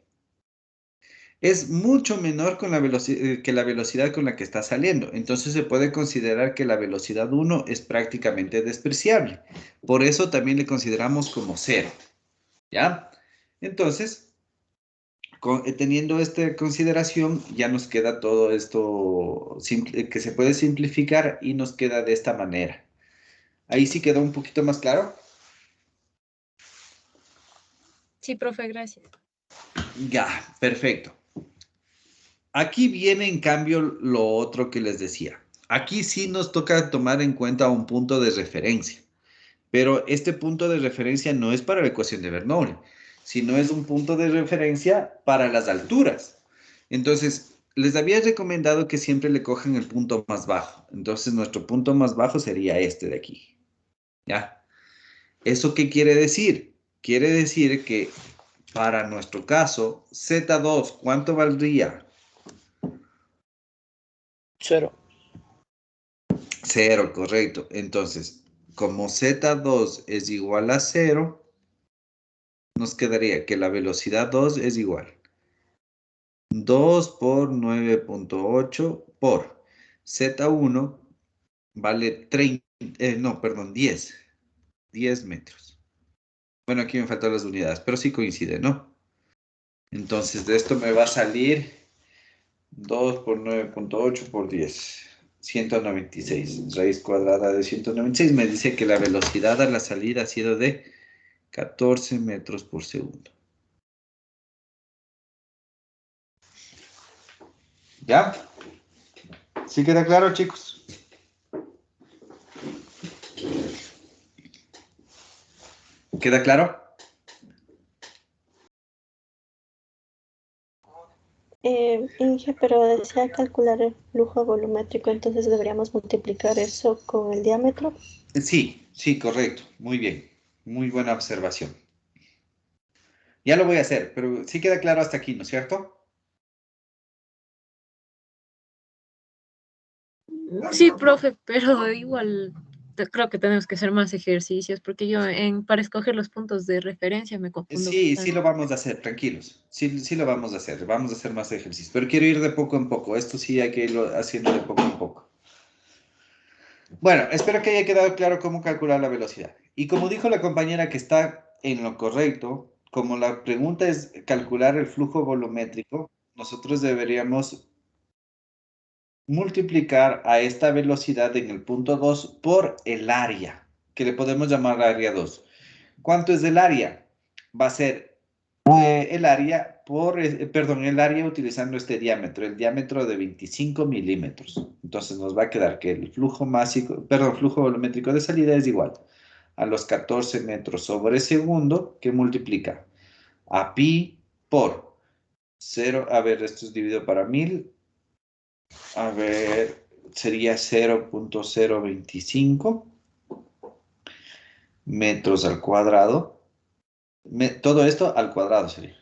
S1: es mucho menor con que la velocidad con la que está saliendo. Entonces se puede considerar que la velocidad 1 es prácticamente despreciable. Por eso también le consideramos como cero. ¿Ya? Entonces, teniendo esta consideración, ya nos queda todo esto que se puede simplificar y nos queda de esta manera. Ahí sí quedó un poquito más claro.
S5: Sí, profe, gracias.
S1: Ya, perfecto. Aquí viene en cambio lo otro que les decía. Aquí sí nos toca tomar en cuenta un punto de referencia, pero este punto de referencia no es para la ecuación de Bernoulli, sino es un punto de referencia para las alturas. Entonces, les había recomendado que siempre le cojan el punto más bajo. Entonces, nuestro punto más bajo sería este de aquí. ¿Ya? ¿Eso qué quiere decir? Quiere decir que para nuestro caso, Z2, ¿cuánto valdría?
S6: Cero.
S1: Cero, correcto. Entonces, como Z2 es igual a cero, nos quedaría que la velocidad 2 es igual. 2 por 9.8 por Z1 vale 30, no, perdón, 10. 10 metros. Bueno, aquí me faltan las unidades, pero sí coincide, ¿no? Entonces, de esto me va a salir 2 por 9.8 por 10. 196. Raíz cuadrada de 196 me dice que la velocidad a la salida ha sido de 14 metros por segundo. ¿Ya? ¿Sí queda claro, chicos? ¿Queda claro?
S13: Inge, pero desea calcular el flujo volumétrico, entonces deberíamos multiplicar eso con el diámetro.
S1: Sí, sí, correcto. Muy bien. Muy buena observación. Ya lo voy a hacer, pero sí queda claro hasta aquí, ¿no es cierto?
S5: Sí, profe, pero igual creo que tenemos que hacer más ejercicios porque yo para escoger los puntos de referencia me confundo
S1: Sí, sí
S5: bastante.
S1: lo vamos a hacer, tranquilos. Sí, sí lo vamos a hacer. Vamos a hacer más ejercicios. Pero quiero ir de poco en poco. Esto sí hay que irlo haciendo de poco en poco. Bueno, espero que haya quedado claro cómo calcular la velocidad. Y como dijo la compañera que está en lo correcto, como la pregunta es calcular el flujo volumétrico, nosotros deberíamos multiplicar a esta velocidad en el punto 2 por el área, que le podemos llamar área 2. ¿Cuánto es el área? Va a ser el área el área utilizando este diámetro, el diámetro de 25 milímetros. Entonces nos va a quedar que el flujo flujo volumétrico de salida es igual a los 14 metros sobre segundo, que multiplica a pi por 0, a ver, esto es dividido para 1000, a ver, sería 0.025 metros al cuadrado. Todo esto al cuadrado sería,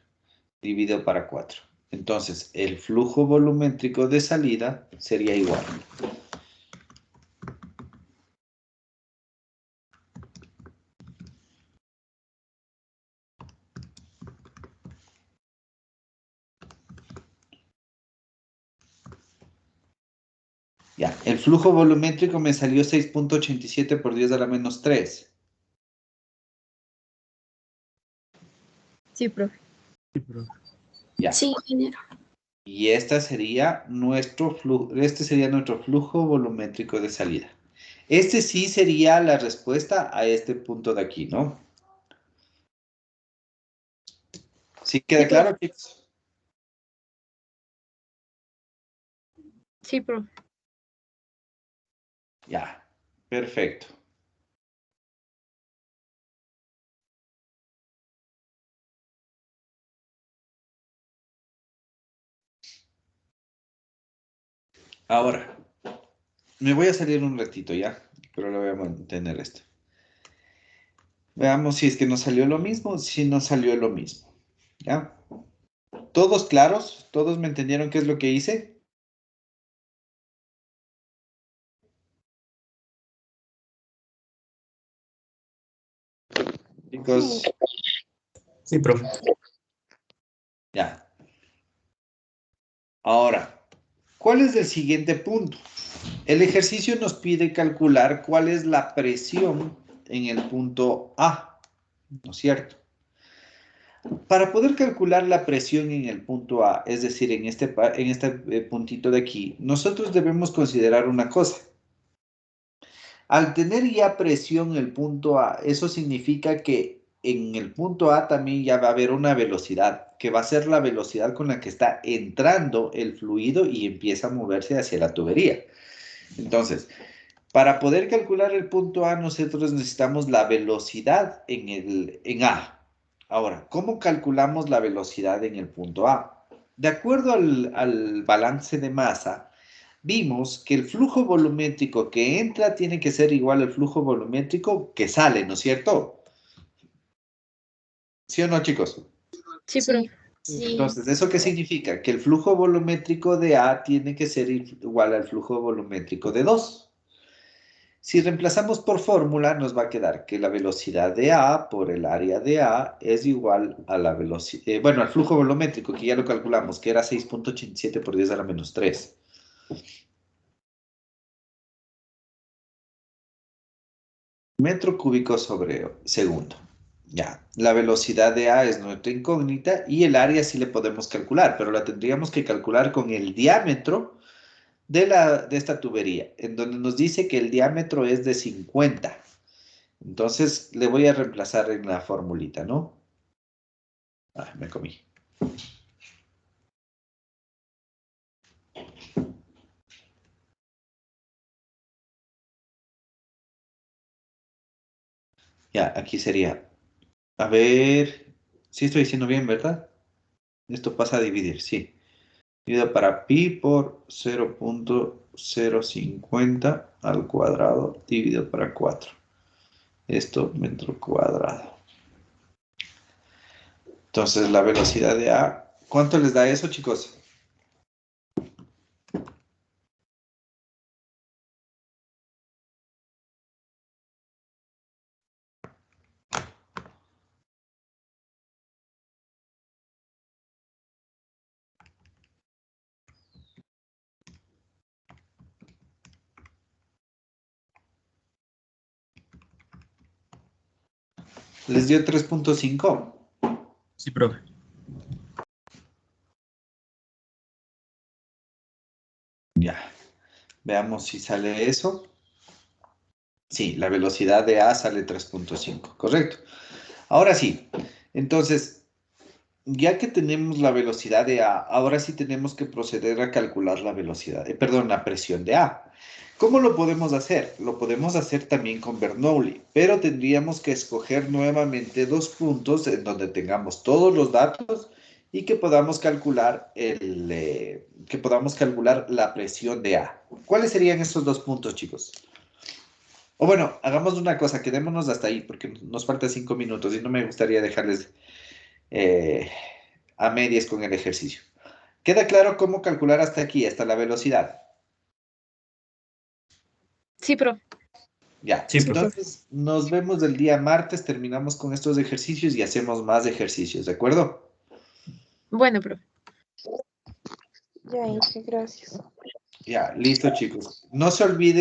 S1: dividido para 4. Entonces, el flujo volumétrico de salida sería igual. Ya, el flujo volumétrico me salió 6.87 por 10 a la menos 3.
S5: Sí, profe.
S1: Ya.
S13: Sí, ingeniero.
S1: Y este sería nuestro flujo volumétrico de salida. Este sí sería la respuesta a este punto de aquí, ¿no? ¿Sí queda claro, chicos?
S5: Sí, profe.
S1: Ya, perfecto. Ahora, Me voy a salir un ratito ya, pero le voy a mantener esto. Veamos si es que nos salió lo mismo, si nos salió lo mismo. ¿Ya? ¿Todos claros? ¿Todos me entendieron qué es lo que hice? Chicos.
S14: Sí, profe.
S1: Ya. Ahora, ¿cuál es el siguiente punto? El ejercicio nos pide calcular cuál es la presión en el punto A, ¿no es cierto? Para poder calcular la presión en el punto A, es decir, en este puntito de aquí, nosotros debemos considerar una cosa. Al tener ya presión en el punto A, eso significa que en el punto A también ya va a haber una velocidad, que va a ser la velocidad con la que está entrando el fluido y empieza a moverse hacia la tubería. Entonces, para poder calcular el punto A, nosotros necesitamos la velocidad en A. Ahora, ¿cómo calculamos la velocidad en el punto A? De acuerdo al balance de masa, vimos que el flujo volumétrico que entra tiene que ser igual al flujo volumétrico que sale, ¿no es cierto? ¿Sí o no, chicos?
S5: Sí, pero...
S1: Entonces, ¿eso qué significa? Que el flujo volumétrico de A tiene que ser igual al flujo volumétrico de 2. Si reemplazamos por fórmula, nos va a quedar que la velocidad de A por el área de A es igual a la velocidad, bueno, al flujo volumétrico, que ya lo calculamos, que era 6.87 por 10 a la menos 3. Metro cúbico sobre segundo. Ya, la velocidad de A es nuestra incógnita y el área sí le podemos calcular, pero la tendríamos que calcular con el diámetro de esta tubería, en donde nos dice que el diámetro es de 50. Entonces, le voy a reemplazar en la formulita, ¿no? Ah, me comí. Ya, aquí sería. A ver, sí estoy diciendo bien, ¿verdad? Esto pasa a dividir, sí. Dividido para pi por 0.050 al cuadrado dividido para 4. Esto metro cuadrado. Entonces, la velocidad de A, ¿cuánto les da eso, chicos? ¿Les dio 3.5?
S14: Sí, profe.
S1: Ya. Veamos si sale eso. Sí, la velocidad de A sale 3.5, correcto. Ahora sí, entonces, ya que tenemos la velocidad de A, ahora sí tenemos que proceder a calcular la velocidad, la presión de A. ¿Cómo lo podemos hacer? Lo podemos hacer también con Bernoulli, pero tendríamos que escoger nuevamente dos puntos en donde tengamos todos los datos y que podamos calcular la presión de A. ¿Cuáles serían estos dos puntos, chicos? O bueno, hagamos una cosa, quedémonos hasta ahí porque nos faltan 5 minutos y no me gustaría dejarles a medias con el ejercicio. ¿Queda claro cómo calcular hasta aquí, hasta la velocidad?
S5: Sí, pero...
S1: Ya,
S14: Sí, profe.
S1: entonces nos vemos el día martes, terminamos con estos ejercicios y hacemos más ejercicios, ¿de acuerdo?
S5: Bueno, profe.
S8: Ya, Inge, gracias.
S1: Ya, listo, chicos. No se olviden